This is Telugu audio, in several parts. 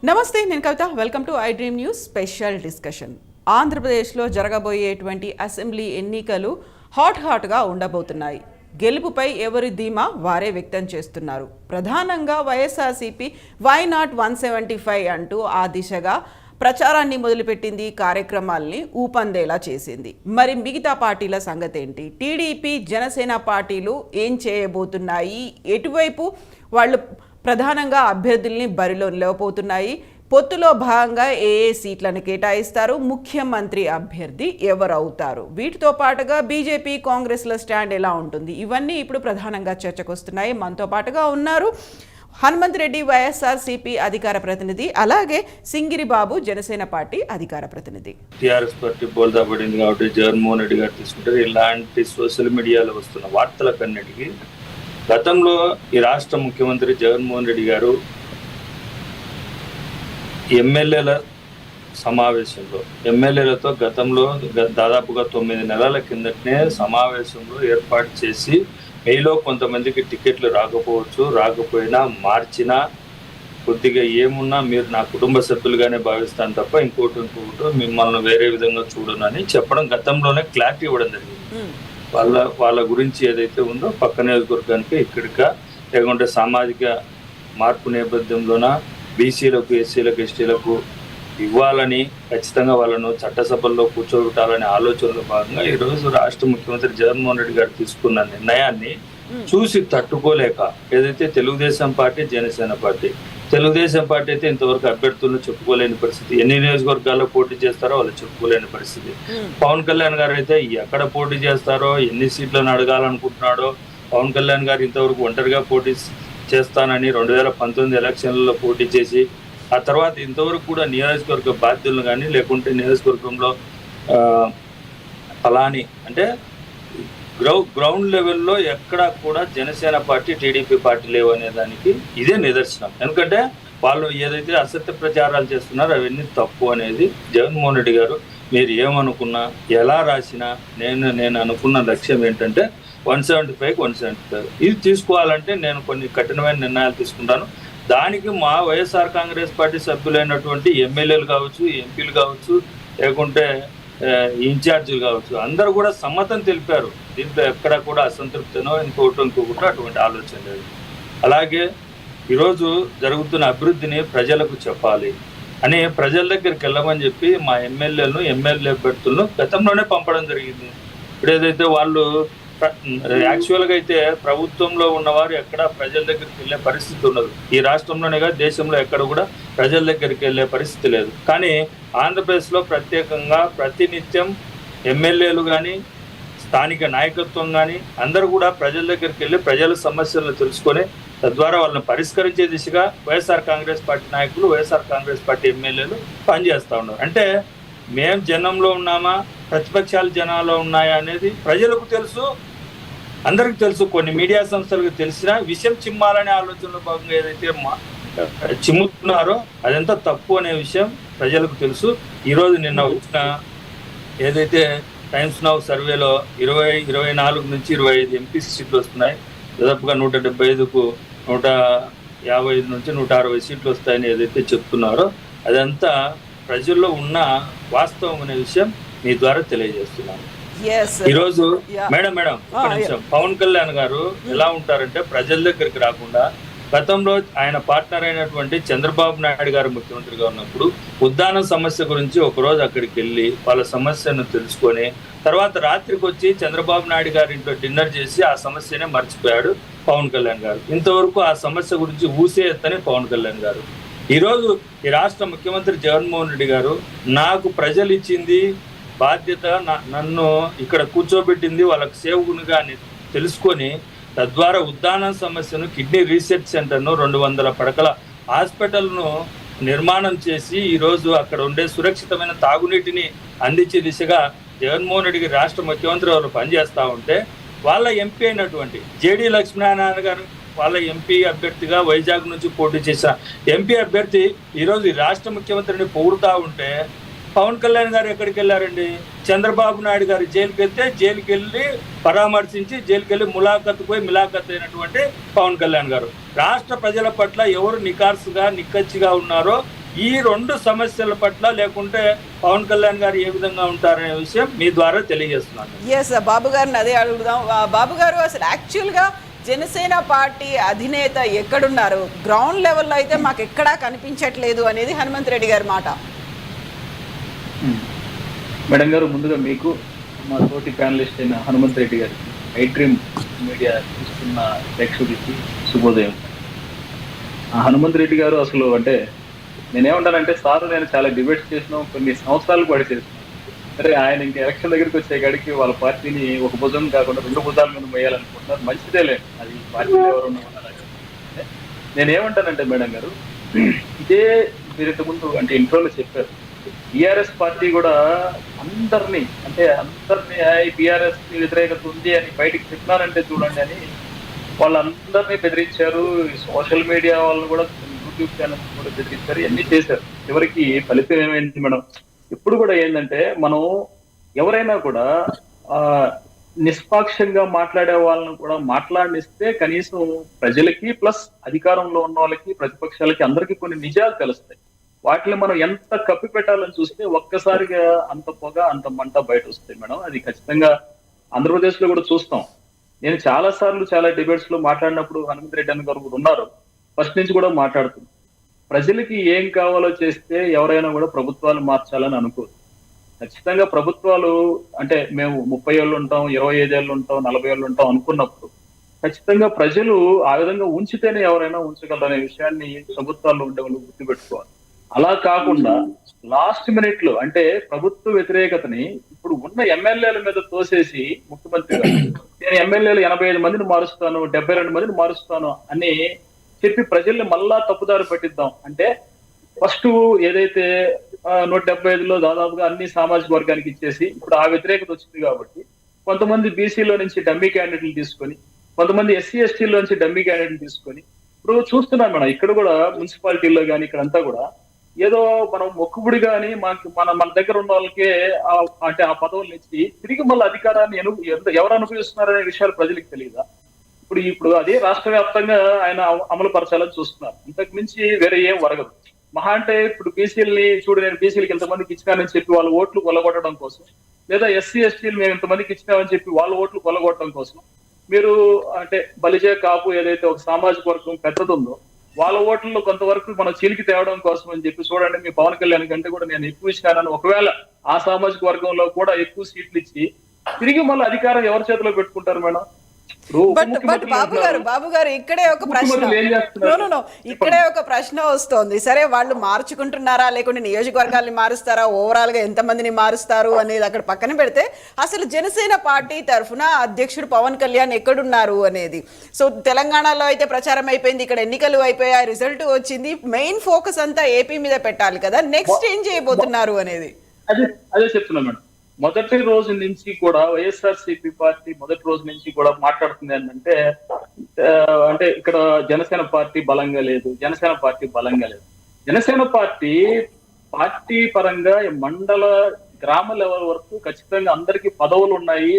నమస్తే, నేను Kavitha. Welcome to I dream news special discussion. ఆంధ్రప్రదేశ్లో జరగబోయేటువంటి అసెంబ్లీ ఎన్నికలు హాట్గా ఉండబోతున్నాయి. గెలుపుపై ఎవరి ధీమా వారే వ్యక్తం చేస్తున్నారు. ప్రధానంగా వైఎస్ఆర్సీపీ వై నాట్ 175 అంటూ ఆ దిశగా ప్రచారాన్ని మొదలుపెట్టింది, కార్యక్రమాల్ని ఊపందేలా చేసింది. మరి మిగతా పార్టీల సంగతి ఏంటి? టీడీపీ, జనసేన పార్టీలు ఏం చేయబోతున్నాయి? ఎటువైపు వాళ్ళు ప్రధానంగా అభ్యర్థుల్ని బరిలో నిలవబోతున్నాయి? పొత్తులో భాగంగా ఏ సీట్లను కేటాయిస్తారు? ముఖ్యమంత్రి అభ్యర్థి ఎవరు అవుతారు? వీటితో పాటుగా బీజేపీ, కాంగ్రెస్ల స్టాండ్ ఎలా ఉంటుంది? ఇవన్నీ ఇప్పుడు ప్రధానంగా చర్చకు వస్తున్నాయి. మనతో పాటుగా ఉన్నారు హనుమంత్ రెడ్డి, వైఎస్ఆర్సీపీ అధికార ప్రతినిధి, అలాగే సింగిరి బాబు, జనసేన పార్టీ అధికార ప్రతినిధి. టీఆర్ఎస్ పార్టీ బోల్దా పడింది కాబట్టి జగన్మోహన్ రెడ్డి గారు తీసుకుంటారు. ఇలాంటి సోషల్ మీడియాలో వస్తున్న వార్తలకన్నిటికీ గతంలో ఈ రాష్ట్ర ముఖ్యమంత్రి జగన్మోహన్ రెడ్డి గారు ఎమ్మెల్యేల సమావేశంలో ఎమ్మెల్యేలతో గతంలో దాదాపుగా 9 నెలల కిందటనే సమావేశంలో ఏర్పాటు చేసి మీలో కొంతమందికి టికెట్లు రాకపోయినా మార్చినా కొద్దిగా ఏమున్నా మీరు నా కుటుంబ సభ్యులుగానే భావిస్తాను తప్ప ఇంకోటి మిమ్మల్ని వేరే విధంగా చూడనని చెప్పడం, గతంలోనే క్లారిటీ ఇవ్వడం జరిగింది. వాళ్ళ గురించి ఏదైతే ఉందో పక్క నియోజకవర్గానికి ఇక్కడికా లేకుంటే సామాజిక మార్పు నేపథ్యంలోన బీసీలకు, ఎస్సీలకు, ఎస్టీలకు ఇవ్వాలని, ఖచ్చితంగా వాళ్ళను చట్టసభల్లో కూర్చోబెట్టాలనే ఆలోచనలో భాగంగా ఈరోజు రాష్ట్ర ముఖ్యమంత్రి జగన్మోహన్ రెడ్డి గారు తీసుకున్న నిర్ణయాన్ని చూసి తట్టుకోలేక ఏదైతే Telugu Desam party, Janasena party, Telugu Desam party అయితే ఇంతవరకు అభ్యర్థులను చెప్పుకోలేని పరిస్థితి, ఎన్ని నియోజకవర్గాల్లో పోటీ చేస్తారో వాళ్ళు చెప్పుకోలేని పరిస్థితి. పవన్ కళ్యాణ్ గారు అయితే ఎక్కడ పోటీ చేస్తారో, ఎన్ని సీట్లను అడగాలనుకుంటున్నాడో, పవన్ కళ్యాణ్ గారు ఇంతవరకు ఒంటరిగా పోటీ చేస్తానని 2019 ఎలక్షన్లలో పోటీ చేసి ఆ తర్వాత ఇంతవరకు కూడా నియోజకవర్గ బాధ్యులను కానీ లేకుంటే నియోజకవర్గంలో ఫలాని అంటే గ్రౌండ్ లెవెల్లో ఎక్కడా కూడా జనసేన పార్టీ, టీడీపీ పార్టీ లేవు అనే దానికి ఇదే నిదర్శనం. ఎందుకంటే వాళ్ళు ఏదైతే అసత్య ప్రచారాలు చేస్తున్నారో అవన్నీ తప్పు అనేది జగన్మోహన్ రెడ్డి గారు మీరు ఏమనుకున్నా, ఎలా రాసినా నేను అనుకున్న లక్ష్యం ఏంటంటే 175 ఇది తీసుకోవాలంటే నేను కొన్ని కఠినమైన నిర్ణయాలు తీసుకుంటాను. దానికి మా వైఎస్ఆర్ కాంగ్రెస్ పార్టీ సభ్యులైనటువంటి ఎమ్మెల్యేలు కావచ్చు, ఎంపీలు కావచ్చు, లేకుంటే ఇన్ఛార్జీలు కావచ్చు, అందరూ కూడా సమ్మతం తెలిపారు. దీంట్లో ఎక్కడ కూడా అసంతృప్తినో ఇంకొకటి అటువంటి ఆలోచన లేదు. అలాగే ఈరోజు జరుగుతున్న అభివృద్ధిని ప్రజలకు చెప్పాలి అని ప్రజల దగ్గరికి వెళ్ళమని చెప్పి మా ఎమ్మెల్యే అభ్యర్థులను గతంలోనే పంపడం జరిగింది. ఇప్పుడు ఏదైతే వాళ్ళు యాక్చువల్గా అయితే ప్రభుత్వంలో ఉన్నవారు ఎక్కడ ప్రజల దగ్గరికి వెళ్ళే పరిస్థితి ఉండదు. ఈ రాష్ట్రంలోనే కాదు, దేశంలో ఎక్కడ కూడా ప్రజల దగ్గరికి వెళ్ళే పరిస్థితి లేదు. కానీ ఆంధ్రప్రదేశ్లో ప్రత్యేకంగా ప్రతినిత్యం ఎమ్మెల్యేలు కానీ, స్థానిక నాయకత్వం కానీ అందరూ కూడా ప్రజల దగ్గరికి వెళ్ళి ప్రజల సమస్యలను తెలుసుకొని తద్వారా వాళ్ళని పరిష్కరించే దిశగా వైఎస్ఆర్ కాంగ్రెస్ పార్టీ నాయకులు, వైఎస్ఆర్ కాంగ్రెస్ పార్టీ ఎమ్మెల్యేలు పనిచేస్తూ ఉన్నారు. అంటే మేము జనంలో ఉన్నామా, ప్రతిపక్షాలు జనాల్లో ఉన్నాయా అనేది ప్రజలకు తెలుసు, అందరికి తెలుసు. కొన్ని మీడియా సంస్థలకు తెలిసిన విషయం చిమ్మాలనే ఆలోచనలో భాగంగా ఏదైతే చిమ్ముతున్నారో అదంతా తప్పు అనే విషయం ప్రజలకు తెలుసు. ఈరోజు నిన్న వచ్చిన ఏదైతే టైమ్స్ నౌ సర్వేలో 24 నుంచి 25 ఎంపీ సీట్లు వస్తున్నాయి, దాదాపుగా 175కు 155 నుంచి 160 సీట్లు వస్తాయని ఏదైతే చెప్తున్నారో అదంతా ప్రజల్లో ఉన్న వాస్తవం అనే విషయం మీ ద్వారా తెలియజేస్తున్నాను. ఈరోజు మేడం ఒక నిమిషం, పవన్ కళ్యాణ్ గారు ఎలా ఉంటారంటే ప్రజల దగ్గరికి రాకుండా గతంలో ఆయన పార్ట్నర్ అయినటువంటి చంద్రబాబు నాయుడు గారు ముఖ్యమంత్రిగా ఉన్నప్పుడు ఉద్దానం సమస్య గురించి ఒకరోజు అక్కడికి వెళ్ళి వాళ్ళ సమస్యను తెలుసుకొని తర్వాత రాత్రికి వచ్చి చంద్రబాబు నాయుడు గారి ఇంట్లో డిన్నర్ చేసి ఆ సమస్యనే మర్చిపోయాడు పవన్ కళ్యాణ్ గారు. ఇంతవరకు ఆ సమస్య గురించి ఊసే ఎత్తని పవన్ కళ్యాణ్ గారు. ఈరోజు ఈ రాష్ట్ర ముఖ్యమంత్రి జగన్మోహన్ రెడ్డి గారు నాకు ప్రజలు ఇచ్చింది బాధ్యత, నన్ను ఇక్కడ కూర్చోబెట్టింది వాళ్ళకు సేవకునిగా తెలుసుకొని తద్వారా ఉద్దానం సమస్యను, కిడ్నీ రీసెర్చ్ సెంటర్ను, 200 పడకల హాస్పిటల్ను నిర్మాణం చేసి ఈరోజు అక్కడ ఉండే సురక్షితమైన తాగునీటిని అందించే దిశగా జగన్మోహన్ రెడ్డి రాష్ట్ర ముఖ్యమంత్రి వాళ్ళు పనిచేస్తూ ఉంటే వాళ్ళ ఎంపీ అయినటువంటి జేడీ లక్ష్మీనారాయణ గారు వాళ్ళ ఎంపీ అభ్యర్థిగా వైజాగ్ నుంచి పోటీ చేసిన ఎంపీ అభ్యర్థి ఈరోజు రాష్ట్ర ముఖ్యమంత్రిని పొగుడుతూ ఉంటే పవన్ కళ్యాణ్ గారు ఎక్కడికి వెళ్ళారండి? చంద్రబాబు నాయుడు గారు జైలుకి వెళ్తే జైలుకి వెళ్ళి పరామర్శించి జైలుకి వెళ్ళి మిలాఖత్ అయినటువంటి పవన్ కళ్యాణ్ గారు రాష్ట్ర ప్రజల పట్ల ఎవరు నికార్సుగా నిక్కచ్చిగా ఉన్నారో ఈ రెండు సమస్యల పట్ల లేకుంటే పవన్ కళ్యాణ్ గారు ఏ విధంగా ఉంటారనే విషయం మీ ద్వారా తెలియజేస్తున్నాను. ఎస్, బాబు గారిని అదే అడుగుదాం. బాబు గారు, అసలు యాక్చువల్గా జనసేన పార్టీ అధినేత ఎక్కడున్నారు? గ్రౌండ్ లెవెల్లో అయితే మాకు ఎక్కడా కనిపించట్లేదు అనేది హనుమంత్ రెడ్డి గారి మాట. మేడం గారు, ముందుగా మీకు, మా తోటి ప్యానలిస్ట్ అయిన హనుమంత్ రెడ్డి గారికి, ఐ డ్రీమ్ మీడియా చూస్తున్న ప్రేక్షకులకి శుభోదయం. హనుమంత్ రెడ్డి గారు అసలు అంటే నేనేమంటానంటే, సార్ నేను చాలా డిబేట్స్ చేసినాం, కొన్ని సంవత్సరాలు పాటు చేసినాం. సరే, ఆయన ఇంకా ఎలక్షన్ దగ్గరికి వచ్చే కాడికి వాళ్ళ పార్టీని ఒక భుజం కాకుండా 2 భుజాల మీద వేయాలనుకుంటున్నారు. మంచిదే లేదు, అది పార్టీలో ఎవరు ఉన్నారు. నేనేమంటానంటే మేడం గారు, ఇదే మీరు ఇంతకుముందు అంటే ఇంట్రోలో చెప్పారు, టిఆర్ఎస్ పార్టీ కూడా అందరినీ టిఆర్ఎస్ వ్యతిరేకత ఉంది అని బయటికి చెప్పినారంటే చూడండి అని వాళ్ళందరినీ బెదిరించారు. సోషల్ మీడియా వాళ్ళని కూడా, యూట్యూబ్ ఛానల్స్ కూడా బెదిరించారు, ఇవన్నీ చేశారు. చివరికి ఫలితం ఏమైంది మేడం? ఇప్పుడు కూడా ఏంటంటే, మనం ఎవరైనా కూడా నిష్పాక్షంగా మాట్లాడే వాళ్ళని కూడా మాట్లాడిస్తే కనీసం ప్రజలకి ప్లస్ అధికారంలో ఉన్న వాళ్ళకి ప్రతిపక్షాలకి అందరికీ కొన్ని నిజాలు తెలుస్తాయి. వాటిని మనం ఎంత కప్పి పెట్టాలని చూస్తే ఒక్కసారిగా అంత పొగ అంత మంట బయట వస్తాయి మేడం. అది ఖచ్చితంగా ఆంధ్రప్రదేశ్ లో కూడా చూస్తాం. నేను చాలా సార్లు చాలా డిబేట్స్ లో మాట్లాడినప్పుడు హనుమంత్ రెడ్డి అన్న గారు కూడా ఉన్నారు, ఫస్ట్ నుంచి కూడా మాట్లాడుతుంది. ప్రజలకి ఏం కావాలో చేస్తే ఎవరైనా కూడా ప్రభుత్వాలు మార్చాలని అనుకోరు. ఖచ్చితంగా ప్రభుత్వాలు అంటే మేము 30 ఏళ్ళు ఉంటాం, 25 ఏళ్ళు ఉంటాం, 40 ఏళ్ళు ఉంటాం అనుకున్నప్పుడు ఖచ్చితంగా ప్రజలు ఆ విధంగా ఉంచితేనే ఎవరైనా ఉంచగలరు అనే విషయాన్ని ప్రభుత్వాల్లో ఉండే వాళ్ళు గుర్తుపెట్టుకోవాలి. అలా కాకుండా లాస్ట్ మినిట్ లో అంటే ప్రభుత్వ వ్యతిరేకతని ఇప్పుడు ఉన్న ఎమ్మెల్యేల మీద తోసేసి ముఖ్యమంత్రి గారు నేను ఎమ్మెల్యేలు 85 మందిని మారుస్తాను, 72 మందిని మారుస్తాను అని చెప్పి ప్రజల్ని మళ్ళా తప్పుదారి పట్టిద్దాం అంటే, ఫస్ట్ ఏదైతే 175లో దాదాపుగా అన్ని సామాజిక వర్గానికి ఇచ్చేసి ఇప్పుడు ఆ వ్యతిరేకత వచ్చింది కాబట్టి కొంతమంది బీసీలో నుంచి డమ్మీ క్యాండిడేట్లు తీసుకొని, కొంతమంది ఎస్సీ ఎస్టీలో నుంచి డమ్మీ క్యాండిడేట్లు తీసుకొని ఇప్పుడు చూస్తున్నాం మేడం. ఇక్కడ కూడా మున్సిపాలిటీల్లో కానీ ఇక్కడంతా కూడా ఏదో మనం మొక్కుబుడి కానీ మన దగ్గర ఉన్న వాళ్ళకే అంటే ఆ పదవులు ఇచ్చి తిరిగి మళ్ళీ అధికారాన్ని ఎవరు అనుభవిస్తున్నారనే విషయాలు ప్రజలకు తెలియదా? ఇప్పుడు అదే రాష్ట్ర వ్యాప్తంగా ఆయన అమలు పరచాలని చూస్తున్నారు. ఇంతకు మించి వేరే ఏం వరగదు. మహా అంటే ఇప్పుడు బీసీలని చూడు, నేను బీసీలకు ఇంతమందికి ఇచ్చినానని చెప్పి వాళ్ళ ఓట్లు కొల్లగొట్టడం కోసం, లేదా ఎస్సీ ఎస్టీలు మేము ఇంతమందికి ఇచ్చినామని చెప్పి వాళ్ళ ఓట్లు కొల్లగొట్టడం కోసం మీరు అంటే బలిజే కాపు ఏదైతే ఒక సామాజిక వర్గం పెద్దదుందో వాళ్ళ ఓట్లలో కొంతవరకు మనం చీలికి తేవడం కోసం అని చెప్పి చూడండి, మీ పవన్ కళ్యాణ్ కంటే కూడా నేను ఎక్కువ ఇచ్చినానని ఒకవేళ ఆ సామాజిక వర్గంలో కూడా ఎక్కువ సీట్లు ఇచ్చి తిరిగి మళ్ళీ అధికారం ఎవరి చేతిలో పెట్టుకుంటారు మేడం? బట్ బాబు గారు ఇక్కడే ఒక ప్రశ్న ఇక్కడే ఒక ప్రశ్న వస్తోంది. సరే, వాళ్ళు మార్చుకుంటున్నారా లేకుంటే నియోజకవర్గాల్ని మారుస్తారా, ఓవరాల్ గా ఎంతమందిని మారుస్తారు అనేది అక్కడ పక్కన పెడితే అసలు జనసేన పార్టీ తరఫున అధ్యక్షుడు పవన్ కళ్యాణ్ ఎక్కడున్నారు అనేది. సో తెలంగాణలో అయితే ప్రచారం అయిపోయింది, ఇక్కడ ఎన్నికలు అయిపోయాయి, రిజల్ట్ వచ్చింది, మెయిన్ ఫోకస్ అంతా ఏపీ మీద పెట్టాలి కదా. నెక్స్ట్ ఏం చేయబోతున్నారు అనేది అదే చెప్తున్నా మేడం. మొదటి రోజు నుంచి కూడా వైఎస్ఆర్సీపీ పార్టీ మొదటి రోజు నుంచి కూడా మాట్లాడుతుంది ఏంటంటే, అంటే ఇక్కడ జనసేన పార్టీ బలంగా లేదు, జనసేన పార్టీ పరంగా మండల గ్రామ లెవెల్ వరకు ఖచ్చితంగా అందరికీ పదవులు ఉన్నాయి.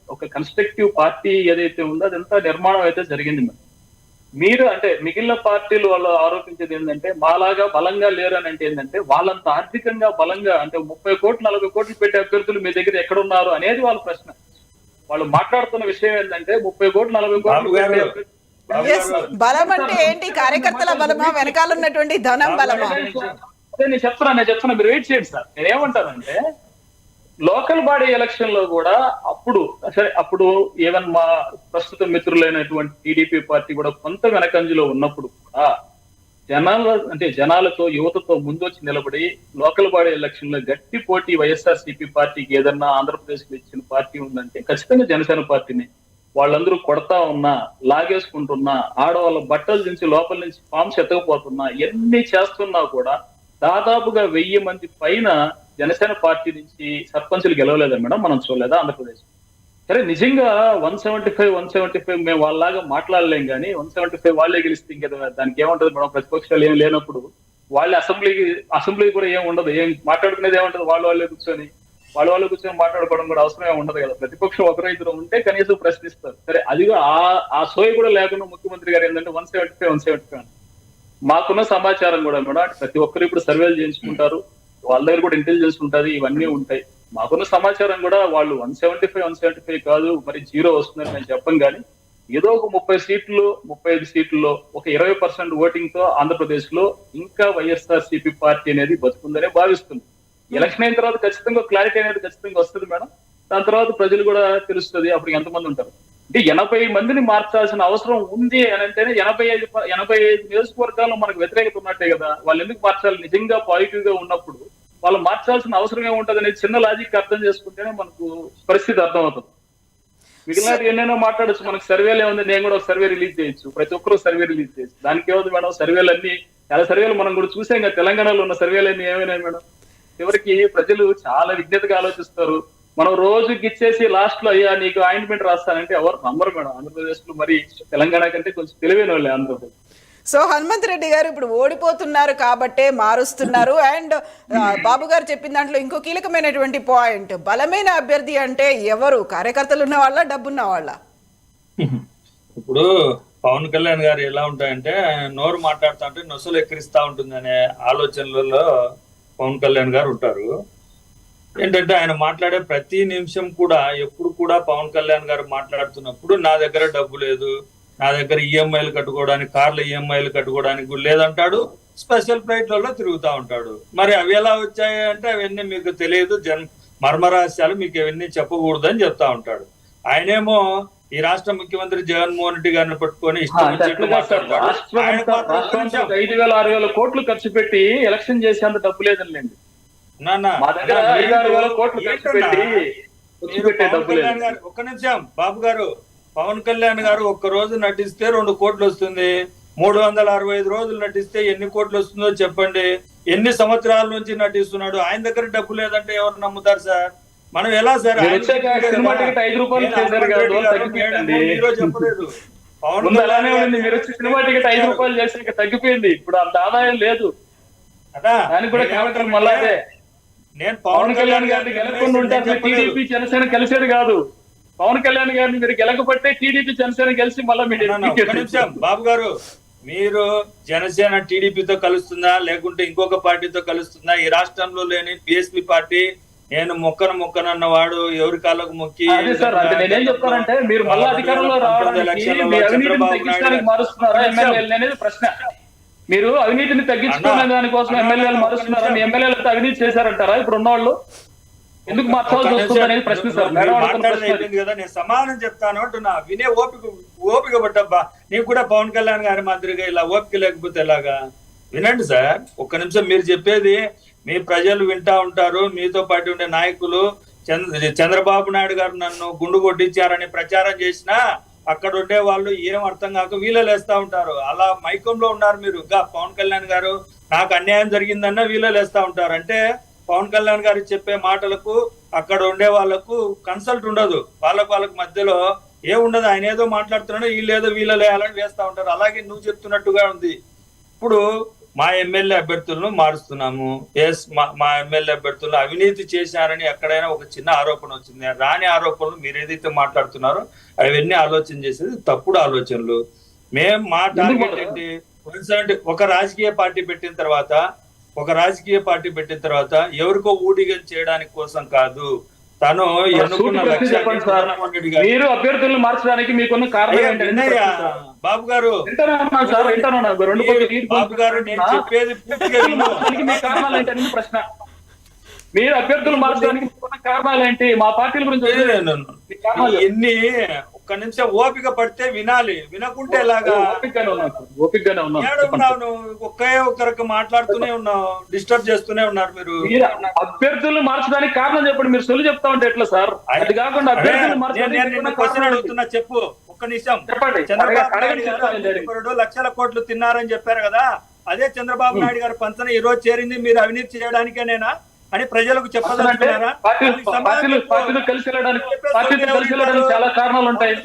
ఒక కన్స్ట్రక్టివ్ పార్టీ ఏదైతే ఉందో అదంతా నిర్మాణం అయితే జరిగింది. మీరు అంటే మిగిలిన పార్టీలు వాళ్ళు ఆరోపించేది ఏంటంటే మాలాగా బలంగా లేరు అని అంటే ఏంటంటే, వాళ్ళంత ఆర్థికంగా బలంగా అంటే 30 కోట్లు 40 కోట్లు పెట్టే అభ్యర్థులు మీ దగ్గర ఎక్కడున్నారు అనేది వాళ్ళ ప్రశ్న. వాళ్ళు మాట్లాడుతున్న విషయం ఏంటంటే 30 కోట్లు 40 కోట్లు బలం అంటే ఏంటి? కార్యకర్తల బలమా, వెనకాల ఉన్నటువంటి ధనం బలమా? అదే నేను చెప్తున్నా మీరు వెయిట్ చేయండి సార్. నేను ఏమంటానంటే, లోకల్ బాడీ ఎలక్షన్ లో కూడా అప్పుడు ఈవెన్ మా ప్రస్తుత మిత్రులైనటువంటి టీడీపీ పార్టీ కూడా కొంత వెనకంజలో ఉన్నప్పుడు కూడా జనాలతో యువతతో ముందొచ్చి నిలబడి లోకల్ బాడీ ఎలక్షన్ లో గట్టి పోటీ వైఎస్ఆర్సీపీ పార్టీకి ఏదన్నా ఆంధ్రప్రదేశ్ లో ఇచ్చిన పార్టీ ఉందంటే ఖచ్చితంగా జనసేన పార్టీని. వాళ్ళందరూ కొడతా ఉన్నా, లాగేసుకుంటున్నా, ఆడవాళ్ళ బట్టలు నుంచి లోపల నుంచి ఫామ్స్ ఎత్తకపోతున్నా, ఎన్ని చేస్తున్నా కూడా దాదాపుగా 1000 మంది పైన జనసేన పార్టీ నుంచి సర్పంచులు గెలవలేదా మేడం? మనం చూడలేదా ఆంధ్రప్రదేశ్? సరే, నిజంగా 175 మేము వాళ్ళలాగా మాట్లాడలేం కానీ 175 వాళ్ళే గెలిస్తే ఇంకేదా దానికి ఏముంటది మేడం? ప్రతిపక్షాలు ఏం లేనప్పుడు వాళ్ళే అసెంబ్లీ కూడా ఏం ఉండదు, ఏం మాట్లాడుకునేది ఏముంటది? వాళ్ళే కూర్చొని మాట్లాడుకోవడం కూడా అవసరమే ఉండదు కదా. ప్రతిపక్షం ఒకరు ఇద్దరు ఉంటే కనీసం ప్రశ్నిస్తారు. సరే, అది ఆ సోయి కూడా లేకుండా ముఖ్యమంత్రి గారు ఏంటంటే 175 మాకున్న సమాచారం కూడా మేడం ప్రతి ఒక్కరు ఇప్పుడు సర్వేలు చేయించుకుంటారు, వాళ్ళ దగ్గర కూడా ఇంటెలిజెన్స్ ఉంటుంది, ఇవన్నీ ఉంటాయి. మాకున్న సమాచారం కూడా వాళ్ళు 175 కాదు మరి 0 వస్తుందని నేను చెప్పం, కానీ ఏదో ఒక 30 సీట్లు 35 సీట్లలో ఒక 20% ఓటింగ్ తో ఆంధ్రప్రదేశ్ లో ఇంకా వైఎస్ఆర్సీపీ పార్టీ అనేది బతుకుందనే భావిస్తుంది. ఎలక్షన్ అయిన తర్వాత ఖచ్చితంగా క్లారిటీ అనేది ఖచ్చితంగా వస్తుంది మేడం. దాని తర్వాత ప్రజలు కూడా తెలుస్తుంది అప్పుడు ఎంతమంది ఉంటారు. అంటే 80 మందిని మార్చాల్సిన అవసరం ఉంది అని అంటేనే 85 నియోజకవర్గాల్లో మనకు వ్యతిరేకత ఉన్నట్టే కదా. వాళ్ళు ఎందుకు మార్చాలి? నిజంగా పాజిటివ్ గా ఉన్నప్పుడు వాళ్ళు మార్చాల్సిన అవసరం ఏముంటది అనేది చిన్న లాజిక్ అర్థం చేసుకుంటేనే మనకు పరిస్థితి అర్థం అవుతుంది. మిగిలిన ఎన్నైనా మాట్లాడచ్చు, మనకు సర్వేలు ఏముంది, నేను కూడా ఒక సర్వే రిలీజ్ చేయొచ్చు, ప్రతి ఒక్కరు సర్వే రిలీజ్ చేయొచ్చు. దానికి ఏముంది మేడం, సర్వేలు అన్ని చాలా సర్వేలు మనం కూడా చూసాం కదా, తెలంగాణలో ఉన్న సర్వేలు అన్ని ఏమైనా మేడం. చివరికి ప్రజలు చాలా విజ్ఞతగా ఆలోచిస్తారు. మనం రోజుకి ఇచ్చేసి లాస్ట్ లో అయ్యా నీకు ఆయింట్మెంట్ రాస్తానంటే ఎవరు నమ్మరు మేడం. ఆంధ్రప్రదేశ్ లో మరి తెలంగాణ కంటే కొంచెం తెలివైన వాళ్ళే ఆంధ్రప్రదేశ్. సో హనుమంత్ రెడ్డి గారు ఇప్పుడు ఓడిపోతున్నారు కాబట్టే మారుస్తున్నారు. అండ్ బాబు గారు చెప్పిన దాంట్లో ఇంకో కీలకమైనటువంటి పాయింట్, బలమైన అభ్యర్థి అంటే ఎవరు? కార్యకర్తలు ఉన్న వాళ్ళ, డబ్బున్న వాళ్ళ? ఇప్పుడు పవన్ కళ్యాణ్ గారు ఎలా ఉంటాయంటే నోరు మాట్లాడుతూ ఉంటే నొసలు ఎక్కిరిస్తా ఉంటుంది అనే ఆలోచనలలో పవన్ కళ్యాణ్ గారు ఉంటారు. ఏంటంటే ఆయన మాట్లాడే ప్రతి నిమిషం కూడా ఎప్పుడు కూడా పవన్ కళ్యాణ్ గారు మాట్లాడుతున్నప్పుడు నా దగ్గర డబ్బు లేదు, నా దగ్గర ఈఎంఐలు కట్టుకోవడానికి, కార్ల ఈఎంఐలు కట్టుకోవడానికి లేదంటాడు. స్పెషల్ ఫ్లైట్లలో తిరుగుతూ ఉంటాడు. మరి అవి ఎలా వచ్చాయి అంటే అవన్నీ మీకు తెలియదు, మర్మరహస్యాలు, మీకు అవన్నీ చెప్పకూడదు అని చెప్తా ఉంటాడు. ఆయనేమో ఈ రాష్ట్ర ముఖ్యమంత్రి జగన్మోహన్ రెడ్డి గారిని పట్టుకొని ఇష్టం వచ్చినట్టు మాట్లాడతాడు. 5,000-6,000 కోట్లు ఖర్చు పెట్టి ఎలక్షన్ చేసేంత డబ్బు లేదండి. ఒక్క నిమిషం బాబు గారు, పవన్ కళ్యాణ్ గారు ఒక్క రోజు నటిస్తే 2 కోట్లు వస్తుంది, 365 రోజులు నటిస్తే ఎన్ని కోట్లు వస్తుందో చెప్పండి. ఎన్ని సంవత్సరాల నుంచి నటిస్తున్నాడు? ఆయన దగ్గర డబ్బు లేదంటే ఎవరు నమ్ముతారు సార్? మనం ఎలా సార్? సినిమా టికెట్ 5 రూపాయలు చేశారు చెప్పలేదు. సినిమా టికెట్ 5 రూపాయలు చేసాక తగ్గిపోయింది, ఇప్పుడు అంత ఆదాయం లేదు. దానికి కూడా కారణం మళ్ళా అదే. నేను పవన్ కళ్యాణ్ గారిని గెలకుండా ఉంటే టీడీపీ జనసేన కలిసేది కాదు. పవన్ కళ్యాణ్ గారిని మీరు గెలకపోతే టీడీపీ జనసేన కలిసి మళ్ళీ బాబు గారు, మీరు జనసేన టీడీపీతో కలుస్తుందా లేకుంటే ఇంకొక పార్టీతో కలుస్తుందా? ఈ రాష్ట్రంలో లేని బిఎస్పీ పార్టీ నేను మొక్కనన్న వాడు ఎవరి కాళ్ళకు మొక్కి నేనేం చెప్తానంటే మీరు మళ్ళీ అధికారంలో రావడానికి మారుస్తున్నారా ఎమ్మెల్యేలు అనేది ప్రశ్న. మీరు అవినీతిని తగ్గించుకునే దానికోసం ఎమ్మెల్యేలు మారుస్తున్నారా? మీ ఎమ్మెల్యేలతో అవినీతి చేశారంటారా ఇప్పుడు ఉన్నవాళ్ళు? ఎందుకు మార్చాల్సి వస్తుంది అనేది ప్రశ్న సార్. కదా నేను సమాధానం చెప్తాను అంటున్నా. వినే ఓపిక పట్టబ్బా. నీకు కూడా పవన్ కళ్యాణ్ గారి మాదిరిగా ఇలా ఓపిక లేకపోతే ఎలాగా? వినండి సార్ ఒక్క నిమిషం. మీరు చెప్పేది మీ ప్రజలు వింటా ఉంటారు. మీతో పాటు ఉండే నాయకులు చంద్రబాబు నాయుడు గారు నన్ను గుండు కొట్టించారని ప్రచారం చేసినా అక్కడ ఉండే వాళ్ళు ఏం అర్థం కాక వీళ్ళలేస్తా ఉంటారు. అలా మైకంలో ఉన్నారు మీరు. పవన్ కళ్యాణ్ గారు నాకు అన్యాయం జరిగిందన్న వీళ్ళలేస్తా ఉంటారు. అంటే పవన్ కళ్యాణ్ గారు చెప్పే మాటలకు అక్కడ ఉండే వాళ్ళకు కన్సల్ట్ ఉండదు. వాళ్ళకు మధ్యలో ఉండదు. ఆయన ఏదో మాట్లాడుతున్నాడో వీళ్ళేయాలని వేస్తా ఉంటారు. అలాగే నువ్వు చెప్తున్నట్టుగా ఉంది. ఇప్పుడు మా ఎమ్మెల్యే అభ్యర్థులను మారుస్తున్నాము. మా ఎమ్మెల్యే అభ్యర్థులు అవినీతి చేశారని ఎక్కడైనా ఒక చిన్న ఆరోపణ వచ్చింది. రాని ఆరోపణలు మీరు ఏదైతే మాట్లాడుతున్నారో అవన్నీ ఆలోచన చేసేది తప్పుడు ఆలోచనలు. మా టార్గెట్ ఏంటి? ఒక రాజకీయ పార్టీ పెట్టిన తర్వాత ఎవరికో ఊడిగం చేయడానికి కోసం కాదు. తను ఎన్నుకున్న మీరు అభ్యర్థులను మార్చడానికి మీకున్న కారణం బాబు గారు బాబు గారు నేను చెప్పేది కారణాలు ఏంటనేది ప్రశ్న. మీరు అభ్యర్థులు మార్చడానికి మీకున్న కారణాలు ఏంటి? మా పార్టీల గురించి ఎన్ని ఒక్క నిమిషం ఓపిక పడితే వినాలి. వినకుంటే ఎలాగా? ఓపికగానే ఉన్నాను. ఒక్కరికి మాట్లాడుతూనే ఉన్నావు, డిస్టర్బ్ చేస్తూనే ఉన్నారు మీరు. అభ్యర్థులను మార్చడానికి కారణం చెప్పండి. మీరు సొల్లు చెప్తా ఉంటే ఎట్లా సార్? అది కాకుండా అభ్యర్థులు మార్చడానికి క్వశ్చన్ అడుగుతున్నా, చెప్పు. ఒక్క నిమిషం. చెప్పండి. చంద్రబాబు నాయుడు గారు 2 లక్షల కోట్లు తిన్నారని చెప్పారు కదా, అదే చంద్రబాబు నాయుడు గారు పంచన ఈ రోజు చేరింది మీరు అవినీతి చేయడానికేనేనా అని ప్రజలకు చెప్పదలుచుకున్నారా? పార్టీలు కలిసి వెళ్ళడానికి చాలా కారణాలు ఉంటాయి.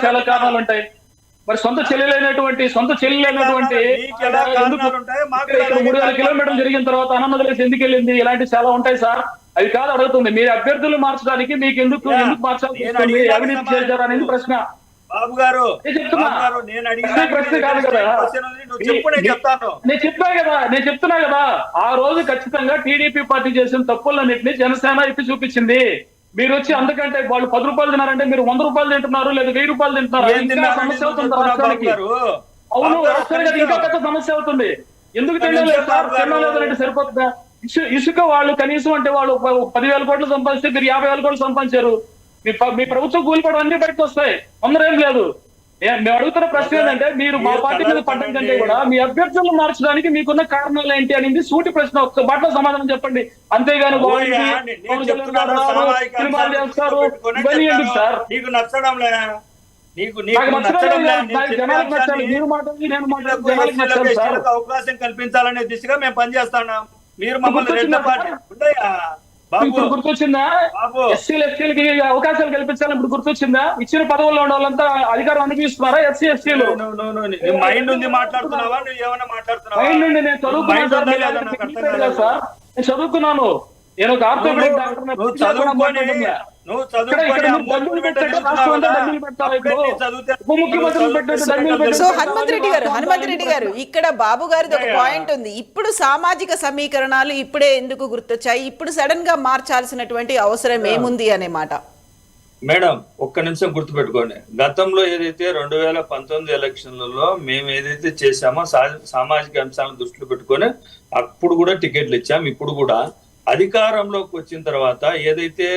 చాలా కారణాలు ఉంటాయి. మరి సొంత చెల్లెలైనటువంటి 3,000 కిలోమీటర్లు జరిగిన తర్వాత అన్నమదలేసి ఎందుకు వెళ్ళింది? ఇలాంటి చాలా ఉంటాయి సార్. అవి కాదు అడుగుతుంది. మీరు అభ్యర్థులు మార్చడానికి మీకు ఎందుకు మార్చాలి? అవినీతి చేశారు అనేది ప్రశ్న. బాబు గారు నేను అడిగిన ప్రశ్న కాదు కదా. నువ్వు చెప్పు, నేను చెప్తాను. నేను చెప్తున్నా కదా ఆ రోజు ఖచ్చితంగా టీడీపీ పార్టీ చేసిన తప్పులన్నింటినీ జనసేన ఎత్తి చూపించింది. మీరు వచ్చి అందుకంటే వాళ్ళు 10 రూపాయలు తిన్నారంటే మీరు 100 రూపాయలు తింటున్నారు, లేదా 1000 రూపాయలు తింటున్నారు. ఇంకా సమస్య అవుతుంది రాష్ట్రానికి. అవును, రాష్ట్రానికి ఇంకా పెద్ద సమస్య అవుతుంది. ఎందుకు తినలేదు సార్? తినలేదంటే సరిపోతుందా? ఇసుక వాళ్ళు కనీసం అంటే వాళ్ళు 10,000 కోట్లు సంపాదిస్తే మీరు 50,000 కోట్లు సంపాదించారు. మీ ప్రభుత్వం కూలిపోవడం అన్ని బయటకు వస్తాయి, అందరూ ఏం లేదు. మేము అడుగుతున్న ప్రశ్న ఏంటంటే మీరు మా పార్టీ మీద పడ్డం కంటే కూడా మీ అభ్యర్థులను మార్చడానికి మీకున్న కారణాలు ఏంటి అనేది సూటి ప్రశ్న. ఒక్క బాటలో సమాధానం చెప్పండి. అంతేగాని సినిమాలు చేస్తారు ఇవన్నీ ఎందుకు సార్? నీకు నచ్చడంలే, జనాలకు నచ్చాలి. మీరు మాట్లాడి నేను మాట్లాడి జనాలకు నచ్చాలి సార్. అవకాశం కల్పించాలనే దిశగా మేము పనిచేస్తున్నాం. మీరు మమ్మల్ని ఇప్పుడు గుర్తొచ్చిందా? ఎస్సీలకి అవకాశాలు కల్పించాలని ఇప్పుడు గుర్తొచ్చిందా? ఇచ్చిన పదవుల్లో ఉన్న వాళ్ళంతా అధికారం అనుభవిస్తున్నారా? ఎస్సీ ఎస్టీలు మైండ్ ఉంది మాట్లాడుతున్నావా? నువ్వు ఏమన్నా మాట్లాడుతున్నావా? మైండ్ నుండి నేను చదువుకున్నాను సార్, నేను చదువుకున్నాను. నేను ఒక orthopaedic doctor. So Hanumanth Reddy గారు ఇక్కడ బాబు గారిది ఒక పాయింట్ ఉంది. ఇప్పుడు సామాజిక సమీకరణాలు ఇప్పుడే ఎందుకు గుర్తొచ్చాయి, ఇప్పుడు సడన్ గా మార్చాల్సినటువంటి అవసరం ఏముంది అనే మాట. మేడం ఒక్క నిమిషం గుర్తుపెట్టుకోండి. గతంలో ఏదైతే 2019 ఎలక్షన్లలో మేము ఏదైతే చేశామో సామాజిక అంశాలను దృష్టిలో పెట్టుకొని అప్పుడు కూడా టికెట్లు ఇచ్చాం. ఇప్పుడు కూడా అధికారంలోకి వచ్చిన తర్వాత ఏదైతే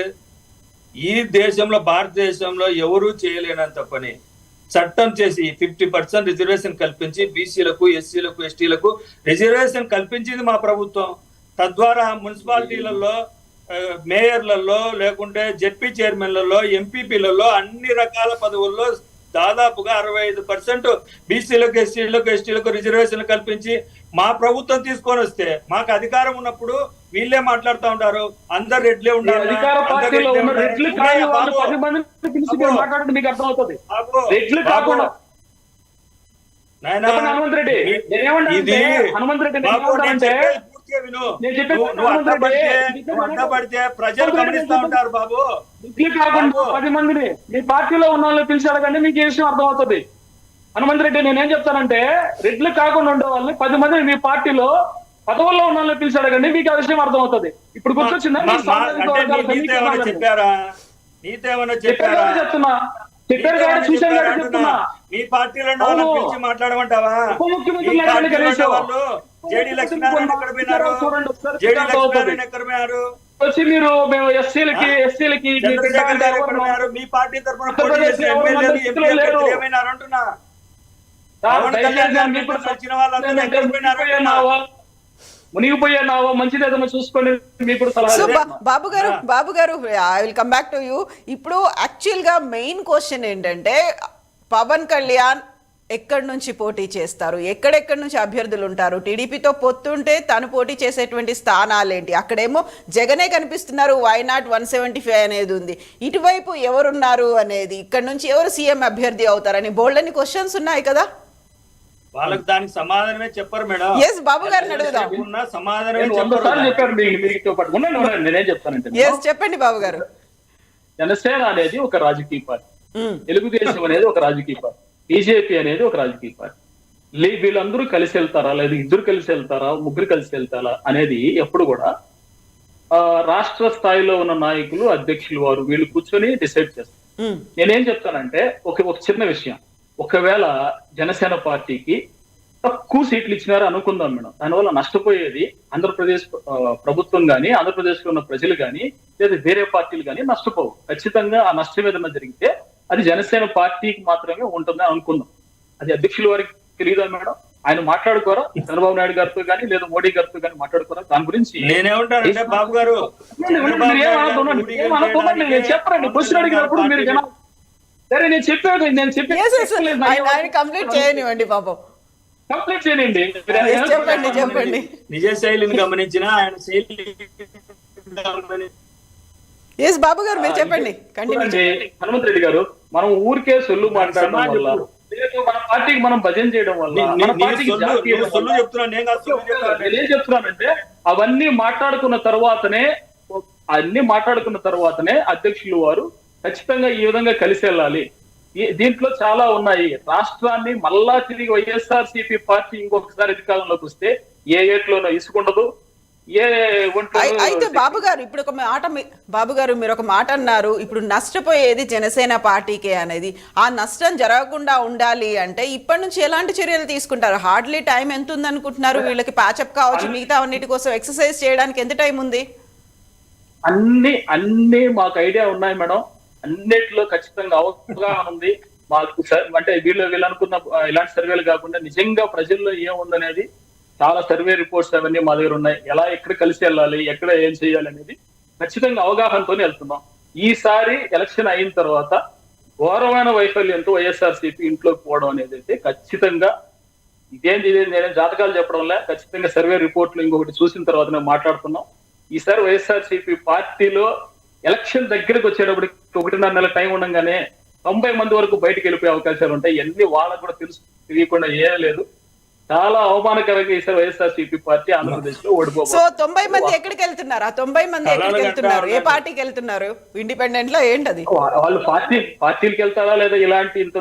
ఈ దేశంలో భారతదేశంలో ఎవరూ చేయలేనంత పని చట్టం చేసి 50% రిజర్వేషన్ కల్పించి బీసీలకు ఎస్సీలకు ఎస్టీలకు రిజర్వేషన్ కల్పించింది మా ప్రభుత్వం. తద్వారా మున్సిపాలిటీలలో మేయర్లలో లేకుంటే జెడ్పీ చైర్మన్లలో ఎంపీపీలలో అన్ని రకాల పదవుల్లో దాదాపుగా 65% బీసీలకు ఎస్సీలకు ఎస్టీలకు రిజర్వేషన్ కల్పించి మా ప్రభుత్వం తీసుకొని వస్తే మాకు అధికారం ఉన్నప్పుడు వీళ్ళే మాట్లాడుతూ ఉంటారు, అందరు రెడ్లే ఉండాలి. ప్రజలు గమనిస్తూ ఉంటారు బాబు. 10 మందిని మీ పార్టీలో ఉన్న వాళ్ళని పిలిచాడు కంటే మీకు ఏ విషయం అర్థమవుతుంది. హనుమంత్ రెడ్డి నేనేం చెప్తానంటే రెడ్లు కాకుండా ఉండే వాళ్ళని 10 మందిని మీ పార్టీలో పదవుల్లో ఉన్న వాళ్ళని పిలిచాడు కండి మీకు ఆ విషయం అర్థమవుతుంది. ఇప్పుడు గుర్తొచ్చిందా? చెప్తున్నా చెప్పారు కాబట్టి చూసాను కాబట్టి చెప్తున్నా. మీ పార్టీలో మాట్లాడమంటావా? ఉప ముఖ్యమంత్రి వచ్చి మీరు మేము ఎస్సీలకి మీ పార్టీ తరఫున మునిగిపోయానావో మంచిది ఏదైనా చూసుకొని మీకు బాబు గారు I will come back to you. ఇప్పుడు యాక్చువల్ గా మెయిన్ క్వశ్చన్ ఏంటంటే పవన్ కళ్యాణ్ ఎక్కడి నుంచి పోటీ చేస్తారు, ఎక్కడెక్కడి నుంచి అభ్యర్థులు ఉంటారు, టీడీపీతో పొత్తుంటే తను పోటీ చేసేటువంటి స్థానాలు ఏంటి, అక్కడేమో జగనే కనిపిస్తున్నారు, వై నాట్ 175 అనేది ఉంది, ఇటువైపు ఎవరున్నారు అనేది, ఇక్కడ నుంచి ఎవరు సీఎం అభ్యర్థి అవుతారని బోల్డని క్వశ్చన్స్ ఉన్నాయి కదా. వాళ్ళకి దానికి సమాధానమే చెప్పరు మేడం. ఎస్ బాబు గారిని అడుగుదాం. చెప్పండి బాబు గారు. జనసేన అనేది ఒక రాజకీయ పార్టీ, తెలుగుదేశం అనేది ఒక రాజకీయ పార్టీ, బీజేపీ అనేది ఒక రాజకీయ పార్టీ. వీళ్ళందరూ కలిసి వెళ్తారా లేదా ఇద్దరు కలిసి వెళ్తారా ముగ్గురు కలిసి వెళ్తారా అనేది ఎప్పుడు కూడా రాష్ట్ర స్థాయిలో ఉన్న నాయకులు అధ్యక్షులు వారు వీళ్ళు కూర్చొని డిసైడ్ చేస్తారు. నేనేం చెప్తానంటే ఒక చిన్న విషయం, ఒకవేళ జనసేన పార్టీకి తక్కువ సీట్లు ఇచ్చినారు అనుకుందాం మేడం, దానివల్ల నష్టపోయేది ఆంధ్రప్రదేశ్ ప్రభుత్వం కానీ ఆంధ్రప్రదేశ్ లో ఉన్న ప్రజలు కానీ లేదా వేరే పార్టీలు కానీ నష్టపోవు. ఖచ్చితంగా ఆ నష్టం ఏదైనా జరిగితే అది జనసేన పార్టీకి మాత్రమే ఉంటుందని అనుకుందాం. అది అధ్యక్షుల వారికి తెలియదా మేడం? ఆయన మాట్లాడుకోరా చంద్రబాబు నాయుడు గారితో కానీ లేదా మోడీ గారితో కానీ మాట్లాడుకోరా దాని గురించి? నేనేమంటానంటే బాబు గారు చెప్పండి, క్వశ్చన్ అడిగినప్పుడు మీరు జనాలు సరే నేను చెప్పేది కంప్లీట్ చేయనివ్వండి పాపం, కంప్లీట్ చేయనండి. చెప్పండి. నిజ శైలిని గమనించిన ఆయన శైలి బాబు గారు మీరు చెప్పండి. హనుమంత్ రెడ్డి గారు, మనం ఊరికే సొల్లు మాట్లాడడం వల్ల మన పార్టీకి మనం భజన చేయడం వల్ల నేనేం చెప్తున్నానంటే అవన్నీ మాట్లాడుకున్న తర్వాతనే అధ్యక్షులు వారు ఖచ్చితంగా ఈ విధంగా కలిసి వెళ్ళాలి, దీంట్లో చాలా ఉన్నాయి. రాష్ట్రాన్ని మళ్ళా తిరిగి వైఎస్ఆర్సీపీ పార్టీ ఇంకొకసారి అధికారంలోకి వస్తే ఏ ఏట్లోనో ఇసుకుండదు, ఏ అయితే బాబు గారు ఇప్పుడు ఒక మాట బాబు గారు మీరు ఒక మాట అన్నారు, ఇప్పుడు నష్టపోయేది జనసేన పార్టీకే అనేది. ఆ నష్టం జరగకుండా ఉండాలి అంటే ఇప్పటి నుంచి ఎలాంటి చర్యలు తీసుకుంటారు? హార్డ్లీ టైం ఎంత ఉంది అనుకుంటున్నారు? వీళ్ళకి ప్యాచప్ కావచ్చు, మిగతా అన్నిటి కోసం ఎక్సర్సైజ్ చేయడానికి ఎంత టైం ఉంది? అన్ని మాకు ఐడియా ఉన్నాయి మేడం. అన్నిట్లో ఖచ్చితంగా అవగాహన ఉంది మాకు. అంటే వీళ్ళు అనుకున్న ఇలాంటి సర్వేలు కాకుండా నిజంగా ప్రజల్లో ఏముందనేది చాలా సర్వే రిపోర్ట్స్ అవన్నీ మా దగ్గర ఉన్నాయి. ఎలా ఎక్కడ కలిసి వెళ్ళాలి, ఎక్కడ ఏం చేయాలి అనేది ఖచ్చితంగా అవగాహనతోనే వెళ్తున్నాం. ఈసారి ఎలక్షన్ అయిన తర్వాత ఘోరమైన వైఫల్యంతో వైఎస్ఆర్సీపీ ఇంట్లోకి పోవడం అనేది అయితే ఖచ్చితంగా ఇదేంటి నేనే జాతకాలు చెప్పడంలే, ఖచ్చితంగా సర్వే రిపోర్ట్లు ఇంకొకటి చూసిన తర్వాత మేము మాట్లాడుతున్నాం. ఈసారి వైఎస్ఆర్సీపీ పార్టీలో ఎలక్షన్ దగ్గరకు వచ్చేటప్పటికి 1.5 నెలల టైం ఉండగానే 90 మంది వరకు బయటకు వెళ్ళిపోయే అవకాశాలు ఉంటాయి. ఇవన్నీ వాళ్ళకు కూడా తెలియకుండా ఏం లేదు. చాలా అవమానకరంగా ఈసారి వైఎస్ఆర్సీపీ పార్టీ ఆంధ్రప్రదేశ్ లో ఓడిపోతుంది. సో 90 మంది ఎక్కడికి వెళ్తున్నారు? ఆ 90 మంది ఎక్కడికి వెళ్తున్నారు? ఏ పార్టీకి వెళ్తున్నారు? ఇండిపెండెంట్ లో ఏంటది? వాళ్ళు పార్టీలకు వెళ్తారా, లేదా ఇలాంటి ఇంత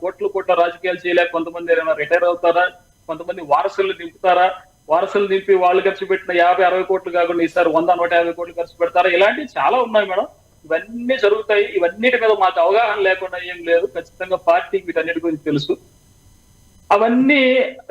కోట్ల రాజకీయాలు చేయలేక కొంతమంది ఏమైనా రిటైర్ అవుతారా, కొంతమంది వారసులు నింపుతారా, వారసులు నింపి వాళ్ళు ఖర్చు పెట్టిన 50-60 కోట్లు కాకుండా ఈసారి 100-150 కోట్లు ఖర్చు పెడతారా, ఇలాంటివి చాలా ఉన్నాయి మేడం. ఇవన్నీ జరుగుతాయి. ఇవన్నిటి మీద మాకు అవగాహన లేకుండా ఏం లేదు. ఖచ్చితంగా పార్టీకి వీటన్నిటి గురించి తెలుసు. అవన్నీ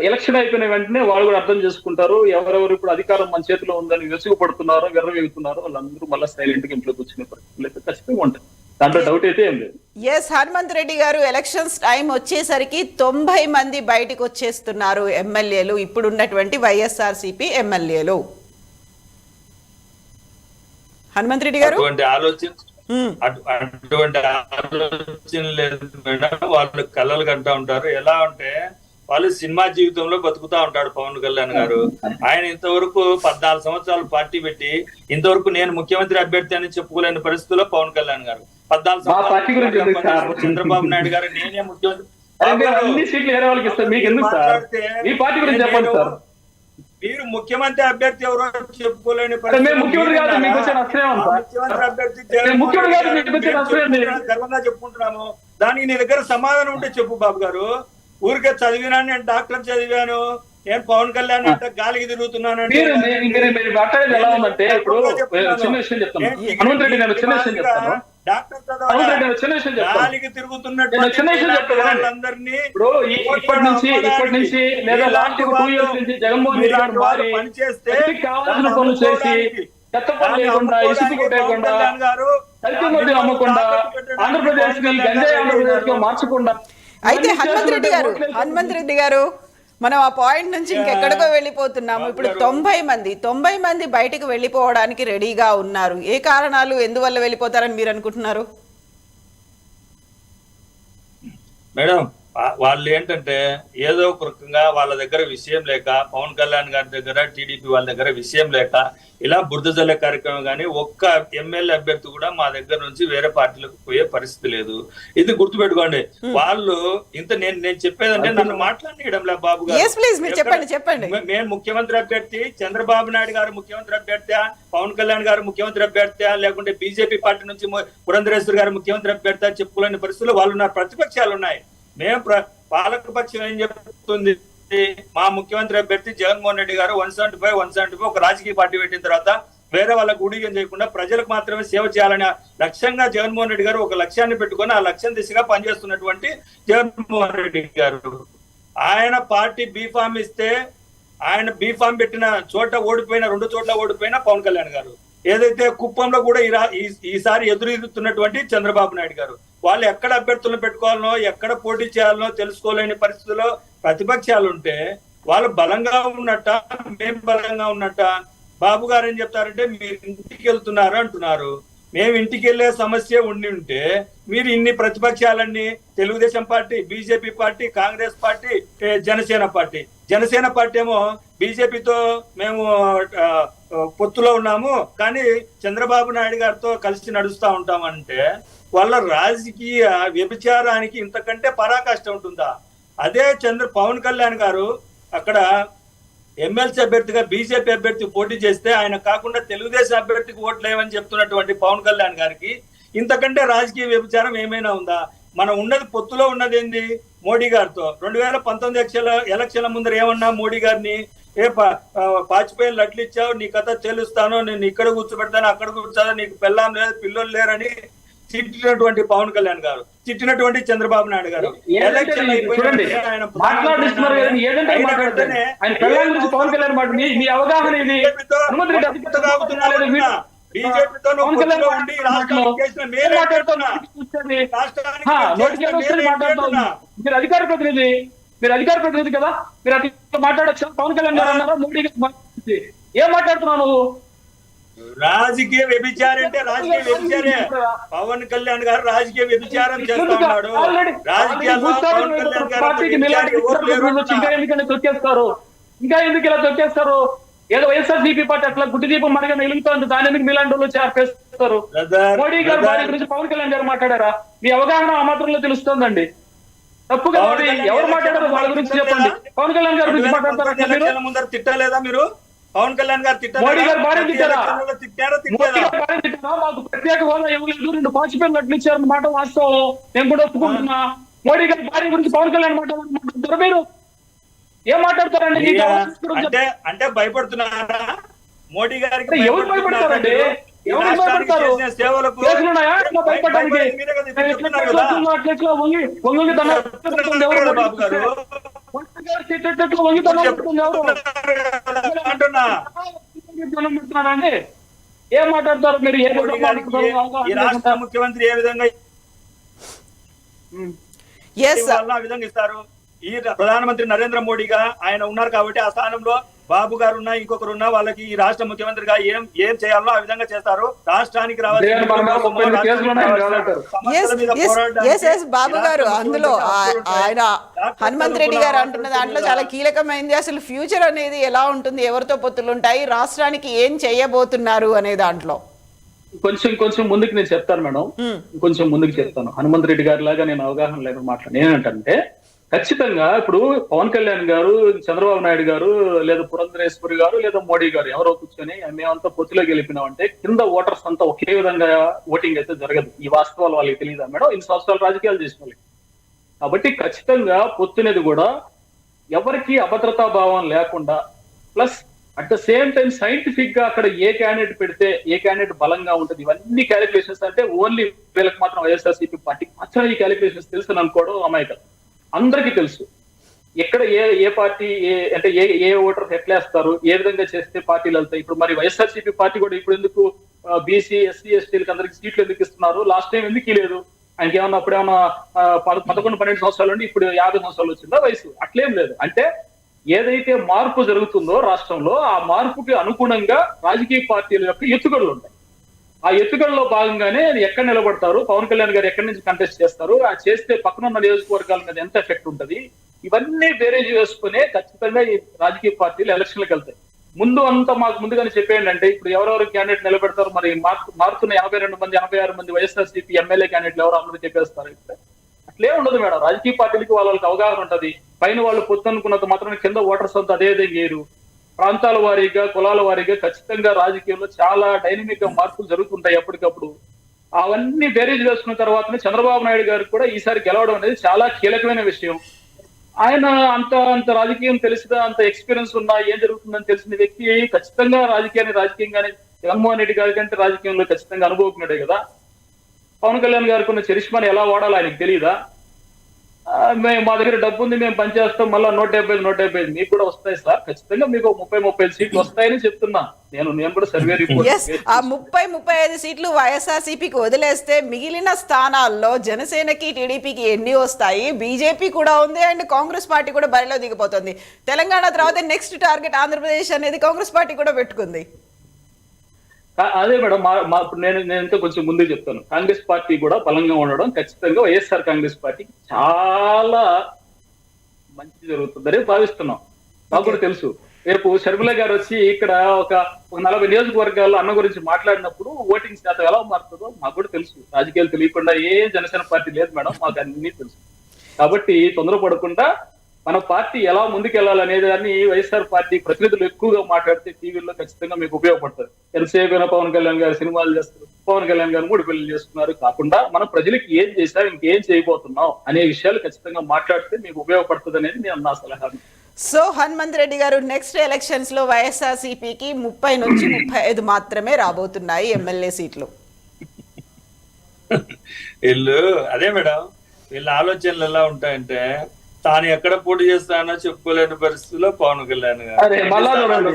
ఎలక్షన్ అయిపోయిన వెంటనే వాళ్ళు కూడా అర్థం చేసుకుంటారు. ఎవరెవరు ఇప్పుడు అధికారం మన చేతిలో ఉందని విసుగుపడుతున్నారో, విర్రవీగుతున్నారో వాళ్ళందరూ మళ్ళీ సైలెంట్ గా ఇంట్లో కూర్చునే పరిస్థితులు అయితే ఖచ్చితంగా ఉంటాయి. దాంట్లో డౌట్ అయితే ఏం లేదు. ఎస్ హనుమంత్ రెడ్డి గారు, ఎలక్షన్స్ టైం వచ్చేసరికి 90 మంది బయటకు వచ్చేస్తున్నారు ఎమ్మెల్యేలు, ఇప్పుడు ఉన్నటువంటి వైఎస్ఆర్సీపీ ఎమ్మెల్యేలు. హనుమంత్ రెడ్డి గారు అటువంటి ఆలోచన లేదు మేడం. వాళ్ళు కలలు కంటా ఉంటారు. ఎలా అంటే వాళ్ళు సినిమా జీవితంలో బతుకుతా ఉంటాడు పవన్ కళ్యాణ్ గారు. ఆయన ఇంతవరకు 14 సంవత్సరాలు పార్టీ పెట్టి ఇంతవరకు నేను ముఖ్యమంత్రి అభ్యర్థి అని చెప్పుకోలేని పరిస్థితుల్లో పవన్ కళ్యాణ్ గారు 14 సంవత్సరాలు చంద్రబాబు నాయుడు గారు నేనే ముఖ్యమంత్రి మీరు ముఖ్యమంత్రి అభ్యర్థి ఎవరో చెప్పుకోలేని ముఖ్యమంత్రి అభ్యర్థి గర్వంగా చెప్పుకుంటున్నాము. దానికి నీ దగ్గర సమాధానం ఉంటే చెప్పు బాబు గారు. ఊరికే చదివినా నేను డాక్టర్ చదివాను, నేను పవన్ కళ్యాణ్ అంటే గాలికి తిరుగుతున్నానంటే గాలికి తిరుగుతున్నట్టు వాళ్ళందరినీ పనిచేస్తే అయితే హనుమంత్ రెడ్డి గారు మనం ఆ పాయింట్ నుంచి ఇంకెక్కడికో వెళ్ళిపోతున్నాము. ఇప్పుడు 90 మంది బయటకు వెళ్ళిపోవడానికి రెడీగా ఉన్నారు. ఏ కారణాలు, ఎందువల్ల వెళ్ళిపోతారని మీరు అనుకుంటున్నారు? మేడం వాళ్ళు ఏంటంటే ఏదో ఒక రకంగా వాళ్ళ దగ్గర విషయం లేక, పవన్ కళ్యాణ్ గారి దగ్గర, టీడీపీ వాళ్ళ దగ్గర విషయం లేక ఇలా బురద జల్లే కార్యక్రమం కానీ ఒక్క ఎమ్మెల్యే అభ్యర్థి కూడా మా దగ్గర నుంచి వేరే పార్టీలకు పోయే పరిస్థితి లేదు. ఇది గుర్తుపెట్టుకోండి. వాళ్ళు ఇంత నేను చెప్పేదంటే నన్ను మాట్లాడనీయడం లే బాబు గారు. చెప్పండి. మేము ముఖ్యమంత్రి అభ్యర్థి, చంద్రబాబు నాయుడు గారు ముఖ్యమంత్రి అభ్యర్థి, పవన్ కళ్యాణ్ గారు ముఖ్యమంత్రి అభ్యర్థి, లేకుంటే బీజేపీ పార్టీ నుంచి పురంధరేశ్వర్ గారు ముఖ్యమంత్రి అభ్యర్థి చెప్పుకోలేని పరిస్థితులు వాళ్ళు ఉన్నారు. ప్రతిపక్షాలు ఉన్నాయి. మేము పాలకపక్షం ఏం చెప్తుంది, మా ముఖ్యమంత్రి అభ్యర్థి జగన్మోహన్ రెడ్డి గారు 175 ఒక రాజకీయ పార్టీ పెట్టిన తర్వాత వేరే వాళ్ళకు ఊడిగం చేయకుండా ప్రజలకు మాత్రమే సేవ చేయాలనే లక్ష్యంగా జగన్మోహన్ రెడ్డి గారు ఒక లక్ష్యాన్ని పెట్టుకొని ఆ లక్ష్యం దిశగా పనిచేస్తున్నటువంటి జగన్మోహన్ రెడ్డి గారు ఆయన పార్టీ బీఫామ్ ఇస్తే ఆయన బీఫామ్ పెట్టిన చోట ఓడిపోయిన 2 చోట్ల ఓడిపోయిన పవన్ కళ్యాణ్ గారు, ఏదైతే కుప్పంలో కూడా ఈసారి ఎదురెదుతున్నటువంటి చంద్రబాబు నాయుడు గారు, వాళ్ళు ఎక్కడ అభ్యర్థులను పెట్టుకోవాలనో ఎక్కడ పోటీ చేయాలనో తెలుసుకోలేని పరిస్థితుల్లో ప్రతిపక్షాలు ఉంటే వాళ్ళు బలంగా ఉన్నట్ట, మేము బలంగా ఉన్నట్ట? బాబు గారు ఏం చెప్తారంటే మీరు ఇంటికి వెళ్తున్నారు అంటున్నారు. మేము ఇంటికి వెళ్లే సమస్య ఉండి ఉంటే మీరు ఇన్ని ప్రతిపక్షాలన్నీ Telugudesam party, BJP party, Congress party, Janasena party ఏమో బీజేపీతో మేము పొత్తులో ఉన్నాము కానీ చంద్రబాబు నాయుడు గారితో కలిసి నడుస్తా ఉంటామంటే వాళ్ళ రాజకీయ వ్యభిచారానికి ఇంతకంటే పరాకాష్ట ఉంటుందా? అదే పవన్ కళ్యాణ్ గారు అక్కడ ఎమ్మెల్సీ అభ్యర్థిగా బీజేపీ అభ్యర్థి పోటీ చేస్తే ఆయన కాకుండా తెలుగుదేశం అభ్యర్థికి ఓట్లేమని చెప్తున్నటువంటి పవన్ కళ్యాణ్ గారికి ఇంతకంటే రాజకీయ వ్యభిచారం ఏమైనా ఉందా? మనం ఉన్నది పొత్తులో ఉన్నది ఏంది మోడీ గారితో. 2019 ఎలక్షన్ల ముందర ఏమన్నా మోడీ గారిని, పాచిపోయిన లడ్లు ఇచ్చావు, నీ కథ తెలుస్తాను, నేను ఇక్కడ కూర్చోబెడతాను, అక్కడ కూర్చోదా, నీకు పెళ్ళాం లేదు, పిల్లలు లేరని తిట్టినటువంటి పవన్ కళ్యాణ్ గారు, తిట్టినటువంటి చంద్రబాబు నాయుడు గారు ఎలక్షన్ బీజేపీతో మీరు అధికార ప్రతినిధి, కదా, మీరు అట్లా మాట్లాడచ్చు. పవన్ కళ్యాణ్ గారు అన్నారా, మోడీ ఏం మాట్లాడుతున్నావు నువ్వు? రాజకీయ వ్యభిచారం అంటే రాజకీయ వ్యభిచారే. పవన్ కళ్యాణ్ గారు రాజకీయ వ్యభిచారం చేస్తా ఉన్నాడు. రాజకీయాల్లో పవన్ కళ్యాణ్ గారు తొక్కేస్తారు. ఇంకా ఎందుకు ఇలా తొక్కేస్తారు? ఏదో వైఎస్ఆర్సీపీ పార్టీ అట్లా గుడ్డి దీపం మరిగా వెలుగుతోంది, దాని ఎందుకు మీలాంటి వాళ్ళు చేర్పేస్తారు? మోడీ గారు భార్య గురించి పవన్ కళ్యాణ్ గారు మాట్లాడారా? మీ అవగాహన ఆ మాత్రంలో తెలుస్తోందండి. తప్పుగా ఎవరు మాట్లాడారు వాళ్ళ గురించి చెప్పండి. పవన్ కళ్యాణ్ గారి గురించి మాట్లాడతారా? ముందర తిట్టలేదా మీరు? పవన్ కళ్యాణ్ గారు మోడీ గారు భార్య తిట్టారా? మాకు ప్రత్యేక హోదా ఇవ్వలేదు, 2 పాచిపోయిన లడ్లు ఇచ్చారన్న మాట వాస్తవం, నేను కూడా ఒప్పుకుంటున్నా. మోడీ గారి భార్య గురించి పవన్ కళ్యాణ్ మాట్లాడుతున్నారు, మీరు ఏం మాట్లాడతారండి? అంటే భయపడుతున్నారా మోడీ గారికి? ఎవరు భయపడతారండి? ఎవరు భయపడతారు? కేసులున్నాయా భయపడడానికి? అండి ఏం మాట్లాడతారు మీరు? ఈ రాష్ట్ర ముఖ్యమంత్రి ఏ విధంగా ఆ విధంగా ఇస్తారు? ఈ ప్రధానమంత్రి నరేంద్ర మోడీగా ఆయన ఉన్నారు కాబట్టి ఆ స్థానంలో బాబు గారు ఉన్నా, ఇంకొకరు ఉన్నా, వాళ్ళకి ఈ రాష్ట్ర ముఖ్యమంత్రిగా ఏం చేయాలో ఆ విధంగా చేస్తారు. రాష్ట్రానికి బాబు గారు అందులో ఆయన హనుమంత్ రెడ్డి గారు అంటున్న దాంట్లో చాలా కీలకమైంది. అసలు ఫ్యూచర్ అనేది ఎలా ఉంటుంది, ఎవరితో పొత్తులు ఉంటాయి, రాష్ట్రానికి ఏం చేయబోతున్నారు అనే దాంట్లో కొంచెం ముందుకు నేను చెప్తాను మేడం, కొంచెం ముందుకు చెప్తాను. హనుమంత్ రెడ్డి గారి లాగా నేను అవగాహన లేకుండా మాట్లాడాను. ఏంటంటే ఖచ్చితంగా ఇప్పుడు పవన్ కళ్యాణ్ గారు, చంద్రబాబు నాయుడు గారు, లేదా పురంధరేశ్వరి గారు, లేదా మోడీ గారు ఎవరో కూర్చొని మేమంతా పొత్తులో గెలిపినామంటే కింద ఓటర్స్ అంతా ఒకే విధంగా ఓటింగ్ అయితే జరగదు. ఈ వాస్తవాలు వాళ్ళకి తెలియదా మేడం? 2 సంవత్సరాలు రాజకీయాలు చేసిన వాళ్ళకి. కాబట్టి ఖచ్చితంగా పొత్తునేది కూడా ఎవరికి అభద్రతా భావం లేకుండా, plus at the same time scientific గా అక్కడ ఏ క్యాండిడేట్ పెడితే ఏ క్యాండిడేట్ బలంగా ఉంటుంది, ఇవన్నీ క్యాలిక్యులేషన్స్ అంటే ఓన్లీ వీళ్ళకి మాత్రం వైఎస్ఆర్సీపీ పార్టీకి మాత్రం ఈ క్యాలిక్యులేషన్స్ తెలుసు అనుకోవడం అమాయకం. అందరికీ తెలుసు ఎక్కడ ఏ పార్టీ అంటే ఏ ఓటర్ ఎట్లేస్తారు, ఏ విధంగా చేస్తే పార్టీలు వెళ్తాయి. ఇప్పుడు మరి వైఎస్ఆర్సీపీ పార్టీ కూడా ఇప్పుడు ఎందుకు బీసీ, ఎస్సీ, ఎస్టీలకు అందరికి సీట్లు ఎందుకు ఇస్తున్నారు? లాస్ట్ టైం ఎందుకు లేదు? ఆయనకి ఏమన్నా అప్పుడేమన్నా 11-12 సంవత్సరాలు ఉండి ఇప్పుడు 50 సంవత్సరాలు వచ్చిందా వయసు? అట్లేం లేదు. అంటే ఏదైతే మార్పు జరుగుతుందో రాష్ట్రంలో, ఆ మార్పుకి అనుగుణంగా రాజకీయ పార్టీల యొక్క ఎత్తుగడలు ఉంటాయి. ఆ ఎత్తుగడలో భాగంగానే ఎక్కడ నిలబడతారు, పవన్ కళ్యాణ్ గారు ఎక్కడి నుంచి కంటెస్ట్ చేస్తారు, ఆ చేస్తే పక్కన ఉన్న నియోజకవర్గాల మీద ఎంత ఎఫెక్ట్ ఉంటుంది, ఇవన్నీ బేరేజ్ చేసుకునే ఖచ్చితంగా ఈ రాజకీయ పార్టీలు ఎలక్షన్లకు వెళ్తాయి. ముందు అంతా మాకు ముందుగానే చెప్పేయండి అంటే ఇప్పుడు ఎవరెవరు క్యాండిడేట్ నిలబెడతారు, మరి మారుతున్న 82 మంది 86 మంది వైఎస్ఆర్సీపీ ఎమ్మెల్యే క్యాండిడేట్లు ఎవరు అందరూ చెప్పేస్తారు. అట్లే ఉండదు మేడం. రాజకీయ పార్టీలకి వాళ్ళకి అవగాహన ఉంటది. పైన వాళ్ళు పొత్తు అనుకున్నంత మాత్రం కింద ఓటర్స్ అంతా అదే వేరు. ప్రాంతాల వారీగా, కులాల వారీగా ఖచ్చితంగా రాజకీయంలో చాలా డైనమిక్ గా మార్పులు జరుగుతుంటాయి ఎప్పటికప్పుడు. అవన్నీ బేరీజ్ వేసుకున్న తర్వాతనే చంద్రబాబు నాయుడు గారికి కూడా ఈసారి గెలవడం అనేది చాలా కీలకమైన విషయం. ఆయన అంత రాజకీయం తెలిసిన, అంత ఎక్స్పీరియన్స్ ఉన్నా, ఏం జరుగుతుందని తెలిసిన వ్యక్తి ఖచ్చితంగా రాజకీయంగానే జగన్మోహన్ రెడ్డి గారి కంటే రాజకీయంలో ఖచ్చితంగా అనుభవజ్ఞుడే కదా. పవన్ కళ్యాణ్ గారికి ఉన్న చరిష్మాని ఎలా వాడాలో ఆయనకు తెలియదా? మా దగ్గర డబ్బు ఉంది, మేము పనిచేస్తాం, మళ్ళీ 175 మీకు కూడా వస్తాయి సార్, ఖచ్చితంగా మీకు 30-35 సీట్లు వస్తాయని చెప్తున్నా. నేను కూడా సర్వే రిపోర్ట్ ఆ 30-35 సీట్లు వైఎస్ఆర్సీపీకి వదిలేస్తే మిగిలిన స్థానాల్లో జనసేనకి, టీడీపీకి ఎన్ని వస్తాయి? బీజేపీ కూడా ఉంది అండ్ కాంగ్రెస్ పార్టీ కూడా బరిలో దిగిపోతుంది. తెలంగాణ తర్వాత నెక్స్ట్ టార్గెట్ ఆంధ్రప్రదేశ్ అనేది కాంగ్రెస్ పార్టీ కూడా పెట్టుకుంది. అదే మేడం, నేను ఇంకా కొంచెం ముందుకు చెప్తాను. కాంగ్రెస్ పార్టీ కూడా బలంగా ఉండడం ఖచ్చితంగా వైఎస్ఆర్ కాంగ్రెస్ పార్టీకి చాలా మంచి జరుగుతుందని భావిస్తున్నాం. మాకు కూడా తెలుసు. రేపు షర్మిల గారు వచ్చి ఇక్కడ ఒక 40 నియోజకవర్గాల్లో అన్న గురించి మాట్లాడినప్పుడు ఓటింగ్ శాతం ఎలా మారుతుందో మాకు కూడా తెలుసు. రాజకీయాలు తెలియకుండా ఏ జనసేన పార్టీ లేదు మేడం, మాకు అన్ని తెలుసు. కాబట్టి తొందరపడకుండా మన పార్టీ ఎలా ముందుకెళ్లాలనేది దాన్ని వైఎస్ఆర్ పార్టీ ప్రతినిధులు ఎక్కువగా మాట్లాడితే టీవీలో ఖచ్చితంగా మీకు ఉపయోగపడుతుంది. ఎంతసేపైనా పవన్ కళ్యాణ్ గారు సినిమాలు చేస్తారు, పవన్ కళ్యాణ్ గారు 3 పెళ్లి చేస్తున్నారు కాకుండా మనం ప్రజలకు ఏం చేశాం, ఇంకేం చేయబోతున్నాం అనే విషయాలు ఖచ్చితంగా మాట్లాడితే మీకు ఉపయోగపడుతుంది అనేది నేను నా సలహా. సో హనుమంత్ రెడ్డి గారు, నెక్స్ట్ ఎలక్షన్స్ లో వైఎస్ఆర్సీపీకి 30 నుంచి 35 మాత్రమే రాబోతున్నాయి ఎమ్మెల్యే సీట్లు. వీళ్ళు అదే మేడం, వీళ్ళ ఆలోచనలు ఎలా ఉంటాయంటే తాను ఎక్కడ పోటీ చేస్తానో చెప్పుకోలేని పరిస్థితిలో పవన్ కళ్యాణ్ గారు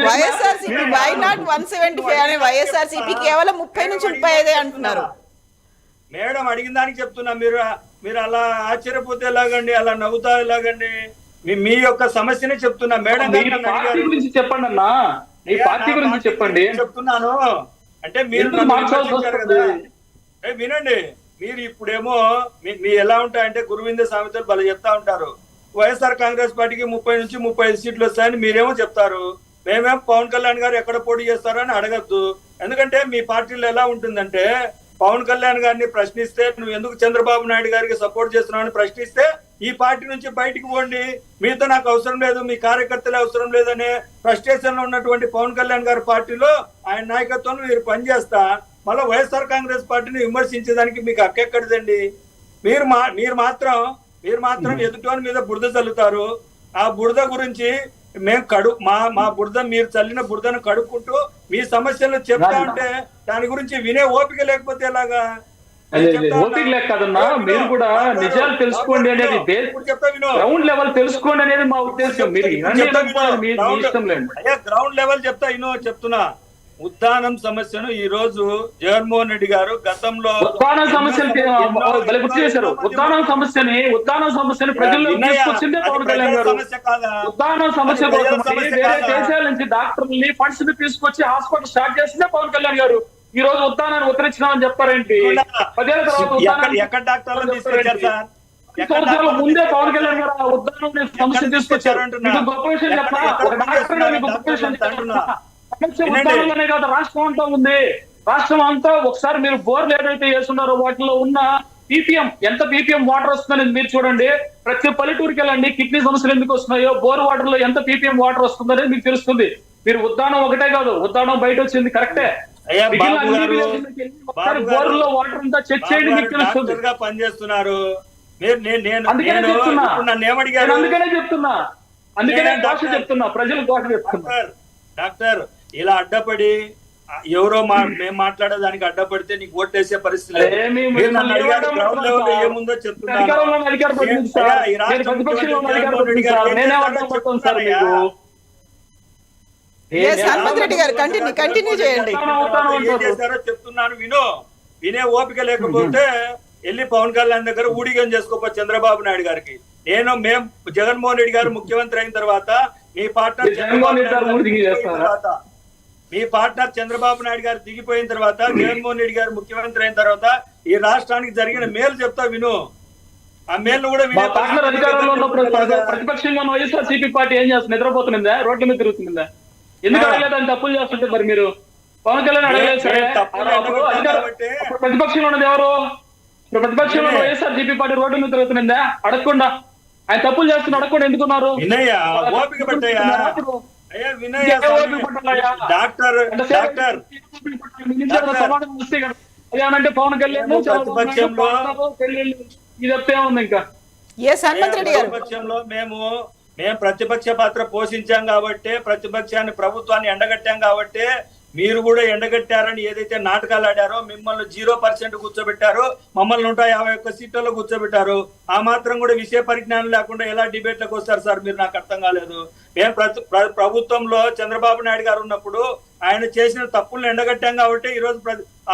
వైఎస్ఆర్సీపీ వై నాట్ 175 అనే వైఎస్ఆర్సీపీ కేవలం 30 నుంచి 35 అంటున్నారు. మేడం అడిగిన దానికి చెప్తున్నా, మీరు అలా ఆశ్చర్యపోతే ఎలాగండి, అలా నవ్వుతా ఎలాగండి? మీ యొక్క సమస్యనే చెప్తున్నా మేడం గారు. గురించి చెప్పండి అన్నా, మీ పార్టీ గురించి చెప్పండి చెప్తున్నాను. అంటే మీరు కదా, వినండి. మీరు ఇప్పుడేమో మీ ఎలా ఉంటాయంటే గురువింద సామెతలు భలే చెప్తా ఉంటారు. వైఎస్ఆర్ కాంగ్రెస్ పార్టీకి 30 నుంచి 35 సీట్లు వస్తాయని మీరేమో చెప్తారు. మేమేమో పవన్ కళ్యాణ్ గారు ఎక్కడ పోటీ చేస్తారో అని అడగద్దు. ఎందుకంటే మీ పార్టీలో ఎలా ఉంటుందంటే పవన్ కళ్యాణ్ గారిని ప్రశ్నిస్తే నువ్వు ఎందుకు చంద్రబాబు నాయుడు గారికి సపోర్ట్ చేస్తున్నావు అని ప్రశ్నిస్తే ఈ పార్టీ నుంచి బయటికి పోండి, మీతో నాకు అవసరం లేదు, మీ కార్యకర్తలే అవసరం లేదనే ఫ్రస్ట్రేషన్ లో ఉన్నటువంటి పవన్ కళ్యాణ్ గారి పార్టీలో ఆయన నాయకత్వంలో మీరు పనిచేస్తా మళ్ళీ వైఎస్ఆర్ కాంగ్రెస్ పార్టీని విమర్శించేదానికి మీకు హక్కెక్కడిదండి? మీరు మాత్రం ఎదుటోని మీద బురద చల్లుతారు. ఆ బురద గురించి మేము మా బురద, మీరు చల్లిన బురదను కడుక్కుంటూ మీ సమస్యలు చెప్తా ఉంటే దాని గురించి వినే ఓపిక లేకపోతే ఎలాగా? ఓపిక లేక కదన్నా, మీరు కూడా నిజాలు తెలుసుకోండి అనేది, గ్రౌండ్ లెవెల్ తెలుసుకోండి అనేది మా ఉద్దేశం. మీరు ఇష్టం లేదు. గ్రౌండ్ లెవెల్ చెప్తున్నా. ఉద్దానం సమస్యను ఈ రోజు జగన్మోహన్ రెడ్డి గారు గతంలో ఉద్దానం సమస్యని ప్రజల్లో తీసుకొచ్చిందే పవన్ కళ్యాణ్ గారు. ఉద్దానం సమస్య కోసం వేరే దేశాల నుంచి డాక్టర్ని ఫండ్స్ ని తీసుకొచ్చి హాస్పిటల్ స్టార్ట్ చేసిందే పవన్ కళ్యాణ్ గారు. ఈ రోజు ఉద్దానాన్ని ఉత్తరించినామని చెప్పారేంటి? 10 ఏళ్ల తర్వాత ముందే పవన్ కళ్యాణ్ గారు ఉద్దానం సమస్య తీసుకొచ్చారు. మీకు గొప్ప విషయం చెప్పా, ఒక డాక్టర్ మీకు గొప్ప విషయం చెప్తున్నా. ఉద్దానంలోనే కాదు, రాష్ట్రం అంతా ఉంది. రాష్ట్రం అంతా ఒకసారి మీరు బోర్లు ఏదైతే వేస్తున్నారో వాటిలో ఉన్న పీపీఎం, ఎంత పీపీఎం వాటర్ వస్తుందని మీరు చూడండి. ప్రతి పల్లెటూరుకి వెళ్ళండి, కిడ్నీ సమస్యలు ఎందుకు వస్తున్నాయో, బోర్ వాటర్ లో ఎంత పీపీఎం వాటర్ వస్తుందనేది మీకు తెలుస్తుంది. మీరు ఉద్దానం ఒకటే కాదు, ఉద్దానం బయట వచ్చింది కరెక్టే, బోర్లో వాటర్ అంతా చెక్ చేయండి, మీకు తెలుస్తుంది. పనిచేస్తున్నారు. అందుకనే భాష చెప్తున్నా, ప్రజలు భాష చెప్తున్నా. డాక్టర్ ఇలా అడ్డపడి ఎవరో మేము మాట్లాడేదానికి అడ్డపడితే నీకు ఓట్లేసే పరిస్థితి ఏముందో చెప్తున్నా. చెప్తున్నాను వినే ఓపిక లేకపోతే వెళ్ళి పవన్ కళ్యాణ్ దగ్గర ఊడిగం చేసుకోపో చంద్రబాబు నాయుడు గారికి. మేము జగన్మోహన్ రెడ్డి గారు ముఖ్యమంత్రి అయిన తర్వాత మీ పార్ట్నర్ చంద్రబాబు నాయుడు గారు దిగిపోయిన తర్వాత జగన్మోహన్ రెడ్డి గారు ముఖ్యమంత్రి అయిన తర్వాత ఈ రాష్ట్రానికి జరిగిన మేలు చెప్తా విను. ఆ మేలు కూడా అధికారంలో ఉన్న ప్రతిపక్షంగా ఉన్న వైఎస్ఆర్సీపీ పార్టీ ఏం చేస్తుంది? నిద్రపోతుందా, రోడ్ల మీద తిరుగుతుందా? ఎందుకు అడగలేదు? అని తప్పులు చేస్తుంటే మరి మీరు పవన్ కళ్యాణ్ అడగలేదు. సరే, ప్రతిపక్షంలో ఉన్నది ఎవరు? ప్రతిపక్షంలో వైఎస్ఆర్సీపీ పార్టీ రోడ్డు మీద తిరుగుతుందా? అడగకుండా ఆయన తప్పులు చేస్తున్న అడగకుండా ఎందుకున్నారు? అంటే పవన్ కళ్యాణ్ ఇది చెప్తే ఉంది. ఇంకా ప్రతిపక్షంలో మేము ప్రతిపక్ష పాత్ర పోషించాం కాబట్టి, ప్రతిపక్షాన్ని ప్రభుత్వాన్ని ఎండగట్టాం కాబట్టి మీరు కూడా ఎండగట్టారని ఏదైతే నాటకాలు ఆడారో, మిమ్మల్ని 0% కూర్చోబెట్టారో, మమ్మల్ని 151 సీట్లలో కూర్చోబెట్టారు. ఆ మాత్రం కూడా విషయ పరిజ్ఞానం లేకుండా ఎలా డిబేట్లకు వస్తారు సార్? మీరు నాకు అర్థం కాలేదు. మేము ప్రభుత్వంలో చంద్రబాబు నాయుడు గారు ఉన్నప్పుడు ఆయన చేసిన తప్పులను ఎండగట్టాం కాబట్టి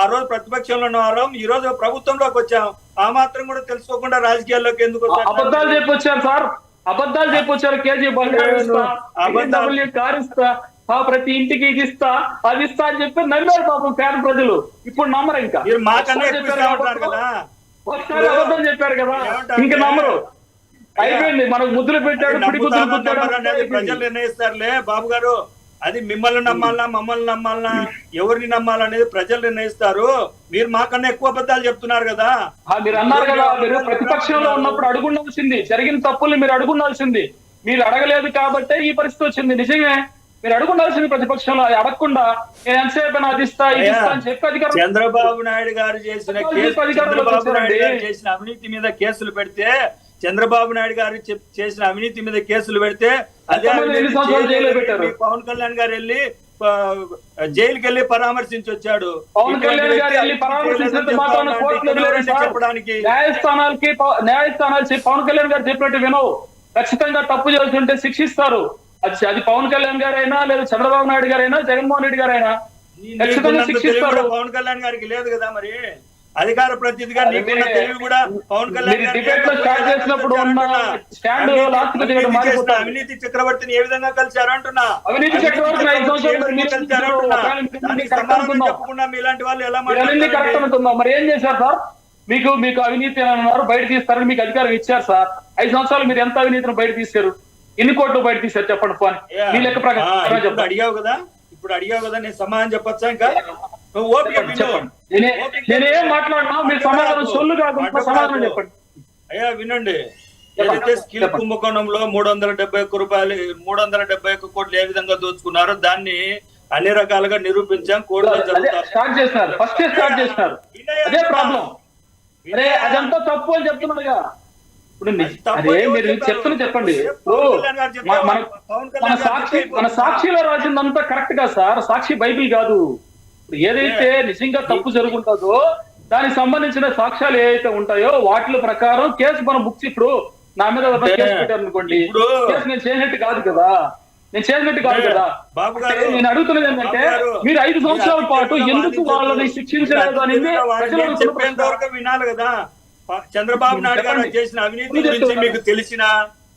ఆ రోజు ప్రతిపక్షంలో ఉన్నవారు, ఈ రోజు ప్రభుత్వంలోకి వచ్చాం. ఆ మాత్రం కూడా తెలుసుకోకుండా రాజకీయాల్లోకి ఎందుకు అబద్ధాలు చెప్పొచ్చారు సార్? అబద్ధాలు చెప్పొచ్చారు. కేజీ కారిస్తా, ప్రతి ఇంటికి ఇది ఇస్తా, అది ఇస్తా అని చెప్పి నమ్మారు పాపం పేద ప్రజలు. ఇప్పుడు నమ్మరు. ఇంకా ఒకసారి అబద్ధం చెప్పారు కదా, ఇంకా నమ్మరు. అయిపోయింది. మనకు ముద్దులు పెట్టాడు, ప్రజలు నిర్ణయిస్తారులే బాబు గారు. అది మిమ్మల్ని నమ్మాలనా మమ్మల్ని నమ్మాలనా ఎవరిని నమ్మాలనేది ప్రజలు నిర్ణయిస్తారు. మీరు మాకన్నా ఎక్కువ అబద్ధాలు చెప్తున్నారు కదా. మీరు అన్నారు కదా, మీరు ప్రతిపక్షంలో ఉన్నప్పుడు అడుగుండాల్సింది, జరిగిన తప్పుల్ని మీరు అడుగుండాల్సింది. మీరు అడగలేదు కాబట్టే ఈ పరిస్థితి వచ్చింది. నిజమే, మీరు అడుగుండాల్సింది ప్రతిపక్షంలో. అడగకుండా నేను ఎంతసేపు అది ఇస్తా అని చెప్పి అధికారం చంద్రబాబు నాయుడు గారు చేసిన అవినీతి మీద కేసులు పెడితే, చంద్రబాబు నాయుడు గారు చేసిన అవినీతి మీద కేసులు పెడితే అదే పవన్ కళ్యాణ్ గారు వెళ్ళి జైలుకి వెళ్ళి పరామర్శించి వచ్చాడు. పవన్ కళ్యాణ్ గారు వెళ్ళి పరామర్శించినంత మాత్రాన చెప్పడానికి న్యాయస్థానాలు పవన్ కళ్యాణ్ గారు చెప్పినట్టు వినవు. ఖచ్చితంగా తప్పు చేస్తుంటే శిక్షిస్తారు. అది పవన్ కళ్యాణ్ గారైనా లేదా చంద్రబాబు నాయుడు గారైనా జగన్మోహన్ రెడ్డి గారైనా ఖచ్చితంగా శిక్షిస్తారు. పవన్ కళ్యాణ్ గారికి లేదు కదా మరి అధికార ప్రతినిధిగా నీకున్న తెలివి కూడా పవన్ కళ్యాణ్ అవినీతి చక్రవర్తిని ఏ విధంగా కలిశారు అంటున్నా. అవినీతి చక్రవర్తిని చెప్పకుండా మీలాంటి వాళ్ళు ఎలా మరి ఏం చేశారు సార్? మీకు అవినీతి అన్నారు, బయట తీస్తారని మీకు అధికారం ఇచ్చారు సార్. 5 సంవత్సరాలు మీరు ఎంత అవినీతిని బయట తీశారు? ఎన్ని కోట్లు బయట తీశారు చెప్పండి. పోనీ మీ లెక్క ప్రకారం అడిగావు కదా, ఇప్పుడు అడిగావు కదా, నేను సమాధానం చెప్పచ్చా? ఇంకా నేనేం మాట్లాడినా మీరు సమాధానం సొల్లు కాకుండా సమాధానం చెప్పండి. అయ్యా వినండి, ఏదైతే స్కిల్ కుంభకోణంలో 371 కోట్లు ఏ విధంగా దోచుకున్నారో దాన్ని అన్ని రకాలుగా నిరూపించాం. కోర్టులో స్టార్ట్ చేసినారు, ఫస్ట్ స్టార్ట్ చేసినారు. అదే ప్రాబ్లం. అరే అదంతా తప్పు అని చెప్తున్నారుగా. ఇప్పుడు అదే మీరు చెప్తున్నా చెప్పండి. మన సాక్షిలో రాసిందంతా కరెక్ట్ గా సార్. సాక్షి బైబిల్ కాదు. ఇప్పుడు ఏదైతే నిజంగా తప్పు జరుగుతుందో దానికి సంబంధించిన సాక్ష్యాలు ఏవైతే ఉంటాయో వాటి ప్రకారం కేసు మనం బుక్. ఇప్పుడు నా మీద కేసు పెట్టారు అనుకోండి, కేసు నేను చేసినట్టు కాదు కదా. నేను అడుగుతున్నది ఏంటంటే మీరు 5 సంవత్సరాల పాటు ఎందుకు వాళ్ళని శిక్షించలేదు అనేది వినాలి కదా. చంద్రబాబు నాయుడు గారు చేసిన అవినీతి గురించి మీకు తెలిసిన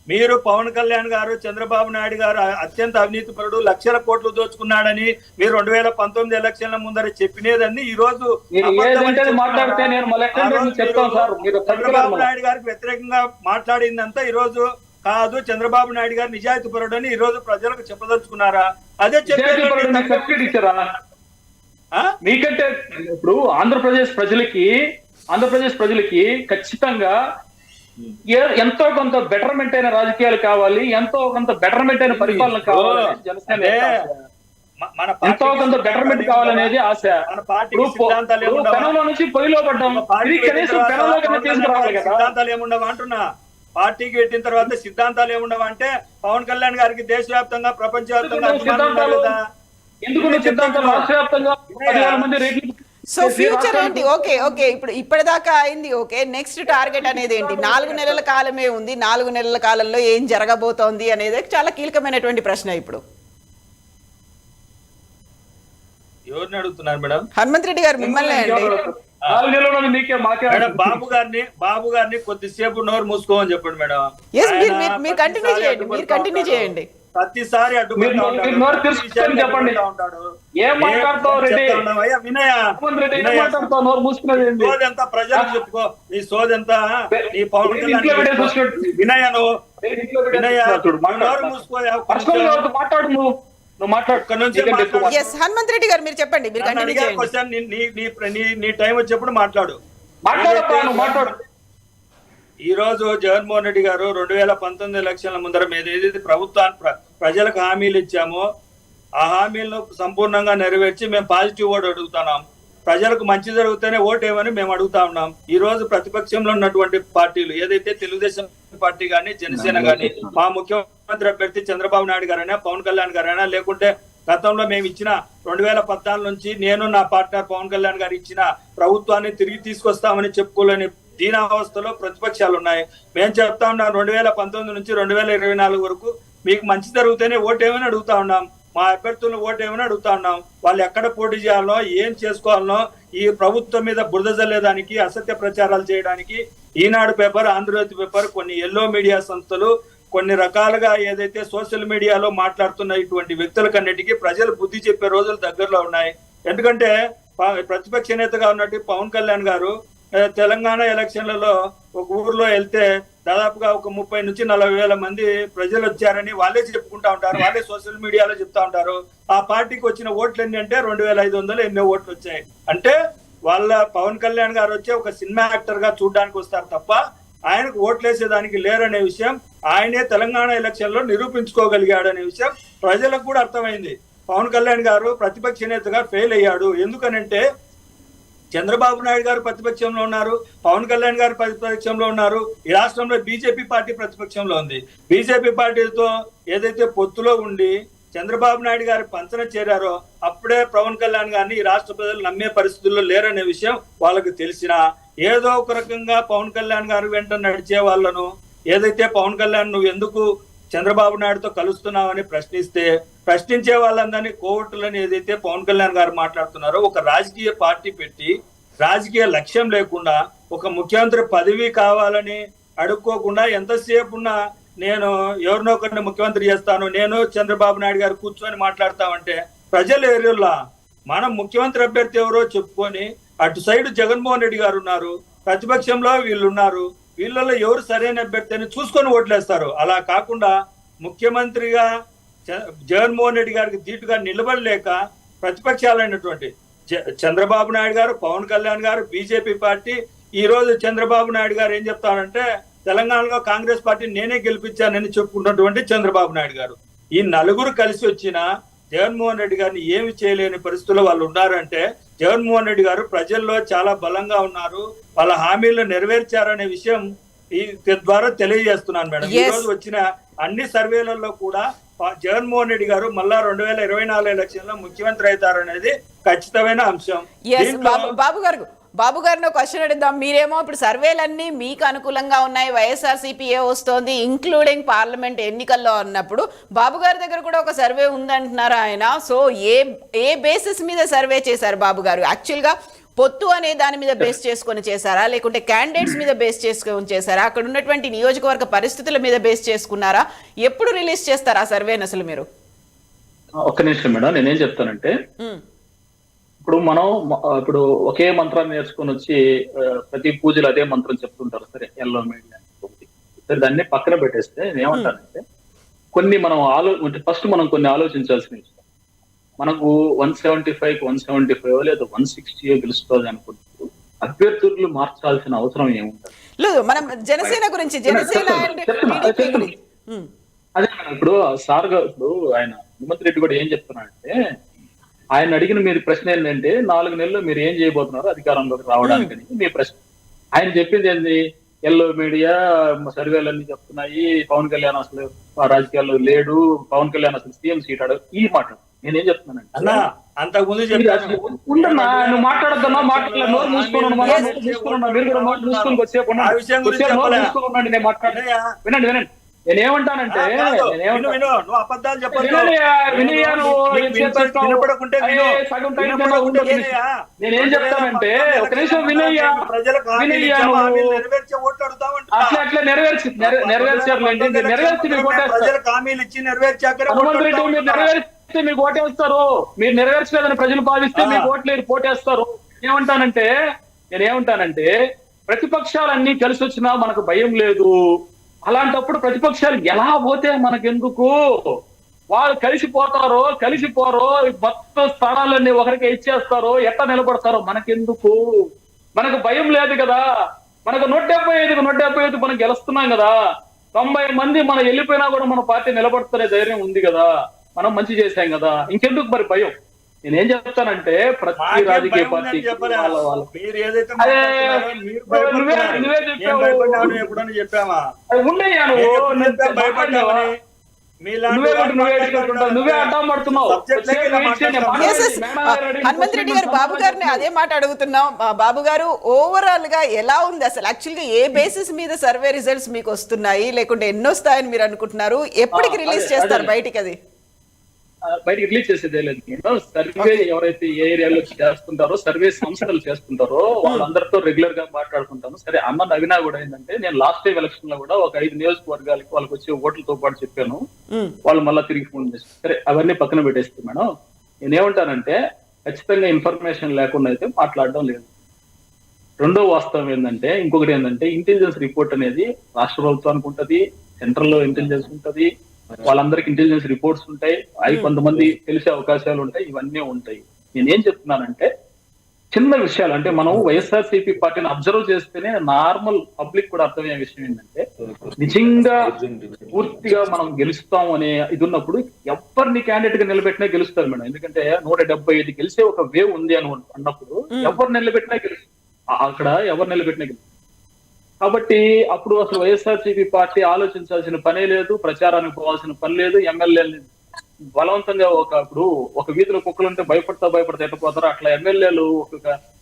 మీరు పవన్ కళ్యాణ్ గారు చంద్రబాబు నాయుడు గారు అత్యంత అవినీతి పరుడు, లక్షల కోట్లు దోచుకున్నాడని మీరు 2019 ఎలక్షన్ల ముందర చెప్పినదని ఈ రోజు చంద్రబాబు నాయుడు గారికి వ్యతిరేకంగా మాట్లాడిందంతా ఈ రోజు కాదు, చంద్రబాబు నాయుడు గారు నిజాయితీ పరుడు అని ఈ రోజు ప్రజలకు చెప్పదలుచుకున్నారా? అదే చెప్పారా? మీకంటే ఇప్పుడు ఆంధ్రప్రదేశ్ ప్రజలకి ఖచ్చితంగా ఎంతో కొంత బెటర్మెంట్ అయిన రాజకీయాలు కావాలి, ఎంతో కొంత బెటర్మెంట్ అయిన పరిపాలన కావాలి. జనసేన ఎంతో కొంత బెటర్మెంట్ కావాలనేది ఆశ. పెనంలో నుంచి పొయ్యిలో పడ్డాం, కనీసం పెనంలో తీసుకురావాలి కదా. సిద్ధాంతాలు ఏముండవు అంటున్నా. పార్టీకి పెట్టిన తర్వాత సిద్ధాంతాలు ఏముండవు అంటే పవన్ కళ్యాణ్ గారికి దేశవ్యాప్తంగా ప్రపంచవ్యాప్తంగా ఎందుకు సిద్ధాంతం రాష్ట్ర వ్యాప్తంగా 10,000 మంది రేట్లు. సో ఫ్యూచర్ ఏంటి? ఓకే ఇప్పుడు ఇప్పటిదాకా అయింది. ఓకే, నెక్స్ట్ టార్గెట్ అనేది ఏంటి? 4 నెలల కాలమే ఉంది. 4 నెలల కాలంలో ఏం జరగబోతోంది అనేది చాలా కీలకమైనటువంటి ప్రశ్న. ఇప్పుడు ఎవరిని అడుగుతున్నారు మేడం? హనుమంత్ రెడ్డి గారు మిమ్మల్ని అండి. బాబు గారిని కొద్దిసేపు నోరు మూసుకోమని చెప్పండి మేడం. మీరు కంటిన్యూ చేయండి. ప్రతిసారి చెప్పండి ఏం మాట్లాడుతావు రెడ్డి? సోదెంత ప్రజలకు చెప్పుకో, నీ సోదెంత నీ పవన్ కళ్యాణ్ వినయ నువ్వు మాట్లాడు. హనుమంత్ రెడ్డి గారు మీరు చెప్పండి. నీ టైం వచ్చేప్పుడు మాట్లాడు. ఈ రోజు జగన్మోహన్ రెడ్డి గారు 2019 ఎలక్షన్ల ముందర మీద ఏదైతే ప్రభుత్వాన్ని ప్రజలకు హామీలు ఇచ్చామో ఆ హామీలను సంపూర్ణంగా నెరవేర్చి మేము పాజిటివ్ ఓటు అడుగుతున్నాం. ప్రజలకు మంచి జరిగితేనే ఓటేమని మేము అడుగుతా ఉన్నాం. ఈ రోజు ప్రతిపక్షంలో ఉన్నటువంటి పార్టీలు ఏదైతే తెలుగుదేశం పార్టీ గానీ జనసేన గానీ మా ముఖ్యమంత్రి అభ్యర్థి చంద్రబాబు నాయుడు గారైనా పవన్ కళ్యాణ్ గారైనా లేకుంటే గతంలో మేము ఇచ్చిన 2014 నుంచి నేను నా పార్ట్నర్ పవన్ కళ్యాణ్ గారు ఇచ్చిన ప్రభుత్వాన్ని తిరిగి తీసుకొస్తామని చెప్పుకోలేని దీనావస్థలో ప్రతిపక్షాలు ఉన్నాయి. మేము చెప్తా ఉన్నాం 2019 నుంచి 2024 వరకు మీకు మంచి జరిగితేనే ఓటేమని అడుగుతా ఉన్నాం. మా అభ్యర్థులను ఓటేమని అడుగుతా ఉన్నాం. వాళ్ళు ఎక్కడ పోటీ చేయాలనో ఏం చేసుకోవాలనో ఈ ప్రభుత్వం మీద బురద జల్లేదానికి అసత్య ప్రచారాలు చేయడానికి ఈనాడు పేపర్, ఆంధ్రజ్యోతి పేపర్, కొన్ని ఎల్లో మీడియా సంస్థలు కొన్ని రకాలుగా ఏదైతే సోషల్ మీడియాలో మాట్లాడుతున్న ఇటువంటి వ్యక్తులకన్నిటికీ ప్రజలు బుద్ధి చెప్పే రోజులు దగ్గరలో ఉన్నాయి. ఎందుకంటే ప్రతిపక్ష నేతగా ఉన్నట్టు పవన్ కళ్యాణ్ గారు తెలంగాణ ఎలక్షన్లలో ఒక ఊర్లో వెళ్తే దాదాపుగా ఒక 30 నుంచి 40 వేల మంది ప్రజలు వచ్చారని వాళ్ళే చెప్పుకుంటా ఉంటారు, వాళ్ళే సోషల్ మీడియాలో చెప్తా ఉంటారు. ఆ పార్టీకి వచ్చిన ఓట్లు ఎన్ని అంటే 2500 ఎన్నో ఓట్లు వచ్చాయి. అంటే వాళ్ళ పవన్ కళ్యాణ్ గారు వచ్చి ఒక సినిమా యాక్టర్ గా చూడడానికి వస్తారు తప్ప ఆయనకు ఓట్లేసేదానికి లేరనే విషయం ఆయనే తెలంగాణ ఎలక్షన్ లో నిరూపించుకోగలిగాడనే విషయం ప్రజలకు కూడా అర్థమైంది. పవన్ కళ్యాణ్ గారు ప్రతిపక్ష నేతగా ఫెయిల్ అయ్యాడు. ఎందుకనంటే చంద్రబాబు నాయుడు గారు ప్రతిపక్షంలో ఉన్నారు, పవన్ కళ్యాణ్ గారు ప్రతిపక్షంలో ఉన్నారు, ఈ రాష్ట్రంలో బీజేపీ పార్టీ ప్రతిపక్షంలో ఉంది. బీజేపీ పార్టీతో ఏదైతే పొత్తులో ఉండి చంద్రబాబు నాయుడు గారి పంచన చేరారో అప్పుడే పవన్ కళ్యాణ్ గారిని ఈ రాష్ట్ర ప్రజలు నమ్మే పరిస్థితుల్లో లేరనే విషయం వాళ్ళకి తెలిసినా ఏదో ఒక రకంగా పవన్ కళ్యాణ్ గారు వెంట నడిచే వాళ్ళను ఏదైతే పవన్ కళ్యాణ్ నువ్వు ఎందుకు చంద్రబాబు నాయుడుతో కలుస్తున్నావని ప్రశ్నించే వాళ్ళందరినీ కోవట్లని ఏదైతే పవన్ కళ్యాణ్ గారు మాట్లాడుతున్నారో, ఒక రాజకీయ పార్టీ పెట్టి రాజకీయ లక్ష్యం లేకుండా ఒక ముఖ్యమంత్రి పదవి కావాలని అడుక్కోకుండా ఎంతసేపు ఉన్నా నేను ఎవరినో ఒకరిని ముఖ్యమంత్రి చేస్తాను, నేను చంద్రబాబు నాయుడు గారు కూర్చొని మాట్లాడతామంటే ప్రజలు ఏరియోలా మనం ముఖ్యమంత్రి అభ్యర్థి ఎవరో చెప్పుకొని అటు సైడ్ జగన్మోహన్ రెడ్డి గారు ఉన్నారు, ప్రతిపక్షంలో వీళ్ళు ఉన్నారు, వీళ్ళలో ఎవరు సరైన అభ్యర్థి అని చూసుకొని ఓట్లేస్తారు. అలా కాకుండా ముఖ్యమంత్రిగా జగన్మోహన్ రెడ్డి గారికి ధీటుగా నిలబడలేక ప్రతిపక్షాలైనటువంటి చంద్రబాబు నాయుడు గారు, పవన్ కళ్యాణ్ గారు, బీజేపీ పార్టీ ఈ రోజు చంద్రబాబు నాయుడు గారు ఏం చెప్తారంటే తెలంగాణలో కాంగ్రెస్ పార్టీ నేనే గెలిపించానని చెప్పుకున్నటువంటి చంద్రబాబు నాయుడు గారు, ఈ నలుగురు కలిసి వచ్చిన జగన్మోహన్ రెడ్డి గారిని ఏమి చేయలేని పరిస్థితుల్లో వాళ్ళు ఉన్నారంటే జగన్మోహన్ రెడ్డి గారు ప్రజల్లో చాలా బలంగా ఉన్నారు, వాళ్ళ హామీలు నెరవేర్చారనే విషయం ఈ ద్వారా తెలియజేస్తున్నాను మేడం. ఈ రోజు వచ్చిన అన్ని సర్వేలలో కూడా జగన్మోహన్ రెడ్డి గారు మళ్ళా 2024 ఎలక్షన్ లో ముఖ్యమంత్రి అవుతారనేది ఖచ్చితమైన అంశం. బాబు గారిని ఒక క్వశ్చన్ అడుగుదాం. మీరేమో ఇప్పుడు సర్వేలన్నీ మీకు అనుకూలంగా ఉన్నాయి, వైఎస్ఆర్సీపీ వస్తోంది, ఇంక్లూడింగ్ పార్లమెంట్ ఎన్నికల్లో అన్నప్పుడు బాబు గారి దగ్గర కూడా ఒక సర్వే ఉందంటున్నారు ఆయన. సో ఏ బేసిస్ మీద సర్వే చేశారు బాబు గారు? యాక్చువల్గా పొత్తు అనే దాని మీద బేస్ చేసుకొని చేశారా, లేకుంటే క్యాండిడేట్స్ మీద బేస్ చేసుకొని చేశారా, అక్కడ ఉన్నటువంటి నియోజకవర్గ పరిస్థితుల మీద బేస్ చేసుకున్నారా? ఎప్పుడు రిలీజ్ చేస్తారా సర్వేని అసలు మీరు? ఒక్క నిమిషం మేడం, నేనేం చెప్తానంటే ఇప్పుడు ఒకే మంత్రాన్ని నేర్చుకొని వచ్చి ప్రతి పూజలు అదే మంత్రం చెప్తుంటారు. సరే ఎల్లో మీడియా సరే దాన్ని పక్కన పెట్టేస్తే నేనేమంటానంటే కొన్ని మనం ఫస్ట్ మనం కొన్ని ఆలోచించాల్సిన విషయం. మనకు 175 లేదా 160 గెలుస్తుంది అనుకుంటూ అభ్యర్థులు మార్చాల్సిన అవసరం ఏముంటుంది? లేదు, మనం జనసేన గురించి అదే ఇప్పుడు సార్ గారు ఇప్పుడు ఆయన హనుమంత్ రెడ్డి కూడా ఏం చెప్తున్నారంటే ఆయన అడిగిన మీరు ప్రశ్న ఏంటంటే 4 నెలల్లో మీరు ఏం చేయబోతున్నారు అధికారంలోకి రావడానికి మీ ప్రశ్న. ఆయన చెప్పింది ఏంది? ఎల్లో మీడియా సర్వేలన్నీ చెప్తున్నాయి, పవన్ కళ్యాణ్ అసలు రాజకీయాల్లో లేడు, పవన్ కళ్యాణ్ అసలు సీఎం సీట్ అడగ ఈ మాట. నేనేం చెప్తున్నానండి అంతకుముందు ఉండన్నా నువ్వు మాట్లాడద్దన్నా మాట్లాడలేదు, నోరు మూసుకున్నాను మీరు కూడా నోరు మూసుకొని వచ్చేప్పుడు నేను మాట్లాడే వినండి. నేనేమంటానంటే నేనేం చెప్తానంటే ఒక నిమిషం వినయ్యా అట్లా నెరవేర్చారులేండి, నెరవేర్చి మీరు నెరవేర్స్తే మీకు ఓటేస్తారు. మీరు నెరవేర్చలేదని ప్రజలు భావిస్తే మీకు ఓట్లేరు పోటేస్తారు. నేనేమంటానంటే ప్రతిపక్షాలన్నీ కలిసి వచ్చినా మనకు భయం లేదు. అలాంటప్పుడు ప్రతిపక్షాలు ఎలా పోతే మనకెందుకు? వాళ్ళు కలిసిపోరో మొత్తం స్థానాలన్నీ ఒకరికి ఇచ్చేస్తారో ఎట్లా నిలబడతారో మనకెందుకు? మనకు భయం లేదు కదా. మనకు 175 మనం గెలుస్తున్నాం కదా. 90 మంది మనం వెళ్ళిపోయినా కూడా మన పార్టీ నిలబడుతున్న ధైర్యం ఉంది కదా. మనం మంచి చేశాం కదా, ఇంకెందుకు మరి భయం? నేనేం చెప్తానంటే ప్రతి రాజకీయ పార్టీ హనుమంత్ రెడ్డి గారు బాబు గారిని అదే మాట అడుగుతున్నాం. బాబు గారు ఓవరాల్ గా ఎలా ఉంది అసలు? యాక్చువల్ గా ఏ బేసిస్ మీద సర్వే రిజల్ట్స్ మీకు వస్తున్నాయి, లేకుంటే ఎన్నొస్తాయని మీరు అనుకుంటున్నారు? ఎప్పటికి రిలీజ్ చేస్తారు బయటికి? అది బయటకి రిలీజ్ చేసేదే లేదు. సర్వే ఎవరైతే ఏ ఏరియాలో చేస్తుంటారో సర్వే సంస్థలు చేస్తుంటారో వాళ్ళందరితో రెగ్యులర్ గా మాట్లాడుకుంటాను. సరే అన్న నవీనా కూడా ఏంటంటే నేను లాస్ట్ టైం ఎలక్షన్ లో కూడా ఒక 5 నియోజకవర్గాలకి వాళ్ళకి వచ్చే ఓట్లతో పాటు చెప్పాను. వాళ్ళు మళ్ళీ తిరిగి ఫోన్ చేస్తారు. సరే అవన్నీ పక్కన పెట్టేస్తే మేడం నేనేమంటానంటే ఖచ్చితంగా ఇన్ఫర్మేషన్ లేకుండా అయితే మాట్లాడడం లేదు. రెండో వాస్తవం ఏంటంటే, ఇంకొకటి ఏంటంటే, ఇంటెలిజెన్స్ రిపోర్ట్ అనేది రాష్ట్ర ప్రభుత్వానికి ఉంటది, సెంట్రల్ లో ఇంటెలిజెన్స్ ఉంటది, వాళ్ళందరికి ఇంటెలిజెన్స్ రిపోర్ట్స్ ఉంటాయి, అవి కొంతమంది తెలిసే అవకాశాలు ఉంటాయి, ఇవన్నీ ఉంటాయి. నేనేం చెప్తున్నానంటే, చిన్న విషయాలు అంటే మనం వైఎస్ఆర్సీపీ పార్టీని అబ్జర్వ్ చేస్తేనే నార్మల్ పబ్లిక్ కూడా అర్థమయ్యే విషయం ఏంటంటే, నిజంగా పూర్తిగా మనం గెలుస్తాం అనే ఇది ఉన్నప్పుడు ఎవరిని క్యాండిడేట్ గా నిలబెట్టినా గెలుస్తారు మేడం. ఎందుకంటే 175 గెలిచే ఒక వేవ్ ఉంది అని అన్నప్పుడు ఎవరు నిలబెట్టినా గెలుస్తారు, అక్కడ ఎవరు నిలబెట్టినా గెలుస్తారు. కాబట్టి అప్పుడు అసలు వైఎస్ఆర్సీపీ పార్టీ ఆలోచించాల్సిన పనే లేదు, ప్రచారానికి పోవాల్సిన పని లేదు. ఎమ్మెల్యేలు బలవంతంగా ఇప్పుడు ఒక వీధిలో కుక్కలు ఉంటే భయపడతా ఎట్టపోతారు, అట్లా ఎమ్మెల్యేలు ఒక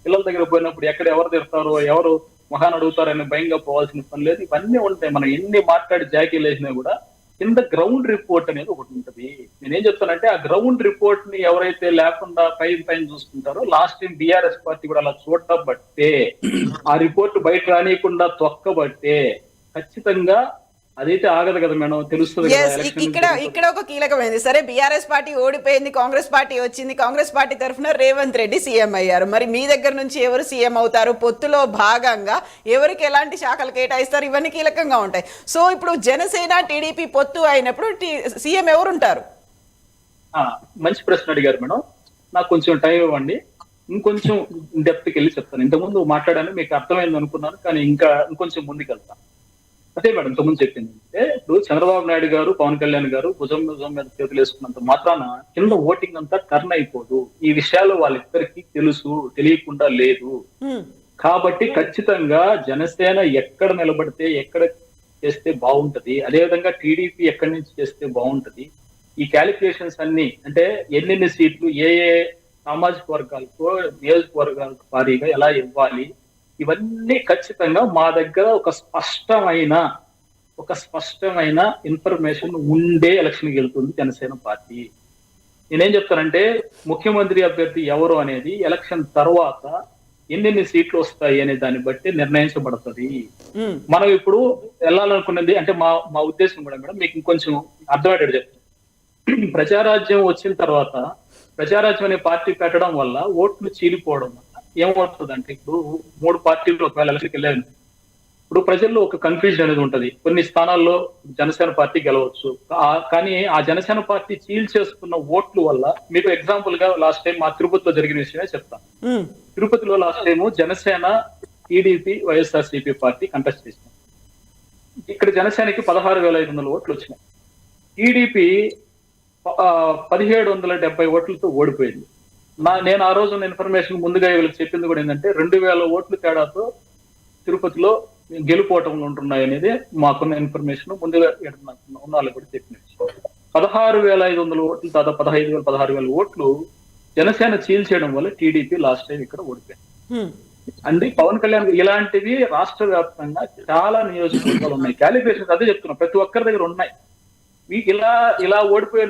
పిల్లల దగ్గర పోయినప్పుడు ఎక్కడ ఎవరు తిడతారో, ఎవరు మహాన్ అడుగుతారని భయంగా పోవాల్సిన పని లేదు. ఇవన్నీ ఉంటాయి. మనం ఎన్ని మాట్లాడి జాకీలు వేసినా కూడా కింద గ్రౌండ్ రిపోర్ట్ అనేది ఒకటి ఉంటుంది. నేనేం చెప్తానంటే, ఆ గ్రౌండ్ రిపోర్ట్ ని ఎవరైతే లేకుండా పైన చూసుకుంటారో, లాస్ట్ టైం బీఆర్ఎస్ పార్టీ కూడా అలా చూడటం బట్టే, ఆ రిపోర్ట్ బయట రానియకుండా తొక్కబట్టే ఖచ్చితంగా అదైతే ఆగదు కదా మేడం, తెలుస్తుంది కదా. ఇక్కడ ఒక కీలకమైంది. సరే, బీఆర్ఎస్ పార్టీ ఓడిపోయింది, కాంగ్రెస్ పార్టీ వచ్చింది, కాంగ్రెస్ పార్టీ తరఫున రేవంత్ రెడ్డి సీఎం అయ్యారు. మరి మీ దగ్గర నుంచి ఎవరు సీఎం అవుతారు, పొత్తులో భాగంగా ఎవరికి ఎలాంటి శాఖలు కేటాయిస్తారు, ఇవన్నీ కీలకంగా ఉంటాయి. సో ఇప్పుడు జనసేన టీడీపీ పొత్తు అయినప్పుడు సీఎం ఎవరు ఉంటారు? మంచి ప్రశ్న అడిగారు మేడం. నాకు కొంచెం టైం ఇవ్వండి, ఇంకొంచెం డెప్త్కి వెళ్ళి చెప్తాను. ఇంతకుముందు మాట్లాడాను, మీకు అర్థమైంది అనుకున్నాను, కానీ ఇంకొంచెం ముందుకు వెళ్తాను. అదే మేడం ఇంతకుముందు చెప్పింది అంటే, ఇప్పుడు చంద్రబాబు నాయుడు గారు, పవన్ కళ్యాణ్ గారు భుజం మీద చేతులు వేసుకున్నంత మాత్రాన కింద ఓటింగ్ అంతా టర్న్ అయిపోదు. ఈ విషయాలు వాళ్ళిద్దరికి తెలుసు, తెలియకుండా లేదు. కాబట్టి ఖచ్చితంగా జనసేన ఎక్కడ నిలబడితే, ఎక్కడ చేస్తే బాగుంటది, అదేవిధంగా టీడీపీ ఎక్కడి నుంచి చేస్తే బాగుంటది, ఈ క్యాలిక్యులేషన్స్ అన్ని అంటే ఎన్నెన్ని సీట్లు ఏ సామాజిక వర్గాలకు, నియోజకవర్గాలకు వారీగా ఎలా ఇవ్వాలి, ఇవన్నీ ఖచ్చితంగా మా దగ్గర ఒక స్పష్టమైన ఇన్ఫర్మేషన్ ఉండే ఎలక్షన్కి వెళ్తుంది జనసేన పార్టీ. నేనేం చెప్తానంటే, ముఖ్యమంత్రి అభ్యర్థి ఎవరు అనేది ఎలక్షన్ తర్వాత ఎన్నెన్ని సీట్లు వస్తాయి అనే దాన్ని బట్టి నిర్ణయించబడుతుంది. మనం ఇప్పుడు వెళ్ళాలనుకున్నది అంటే మా ఉద్దేశం కూడా మేడం, మీకు ఇంకొంచెం అర్థమయ్యేటట్టు చెప్తాను. ప్రజారాజ్యం వచ్చిన తర్వాత, ప్రజారాజ్యం అనే పార్టీ పెట్టడం వల్ల ఓట్లు చీలిపోవడం వల్ల ఏమవుతుంది అంటే, ఇప్పుడు 3 పార్టీలు ఒకవేళ ఎలక్షన్కి వెళ్ళాను, ఇప్పుడు ప్రజల్లో ఒక కన్ఫ్యూజన్ అనేది ఉంటది. కొన్ని స్థానాల్లో జనసేన పార్టీ గెలవచ్చు, కానీ ఆ జనసేన పార్టీ చీల్చేసుకున్న ఓట్లు వల్ల, మీకు ఎగ్జాంపుల్ గా లాస్ట్ టైం మా తిరుపతిలో జరిగిన విషయమే చెప్తాను. తిరుపతిలో last time Janasena, TDP, YSRCP party contest చేసినాయి. ఇక్కడ జనసేనకి 16,500 ఓట్లు వచ్చినాయి, టీడీపీ 1770 ఓట్లతో ఓడిపోయింది. నేను ఆ రోజు ఇన్ఫర్మేషన్ ముందుగా వీళ్ళకి చెప్పింది కూడా ఏంటంటే, 2000 ఓట్లు తేడాతో తిరుపతిలో గెలుపోవటంలో ఉంటున్నాయి అనేది మాకున్న ఇన్ఫర్మేషన్ ముందుగా ఉన్న వాళ్ళు కూడా చెప్పిన విషయం. 16,500 ఓట్లు, దాదాపు 15,000, 16,000 ఓట్లు జనసేన చీల్చేయడం వల్ల టీడీపీ లాస్ట్ టైం ఇక్కడ ఓడిపోయింది. అంటే పవన్ కళ్యాణ్ ఇలాంటివి రాష్ట్ర వ్యాప్తంగా చాలా నియోజకవర్గాలు ఉన్నాయి. క్యాలిక్యులేషన్స్ అదే చెప్తున్నా, ప్రతి ఒక్కరి దగ్గర ఉన్నాయి. ఇలా ఓడిపోయే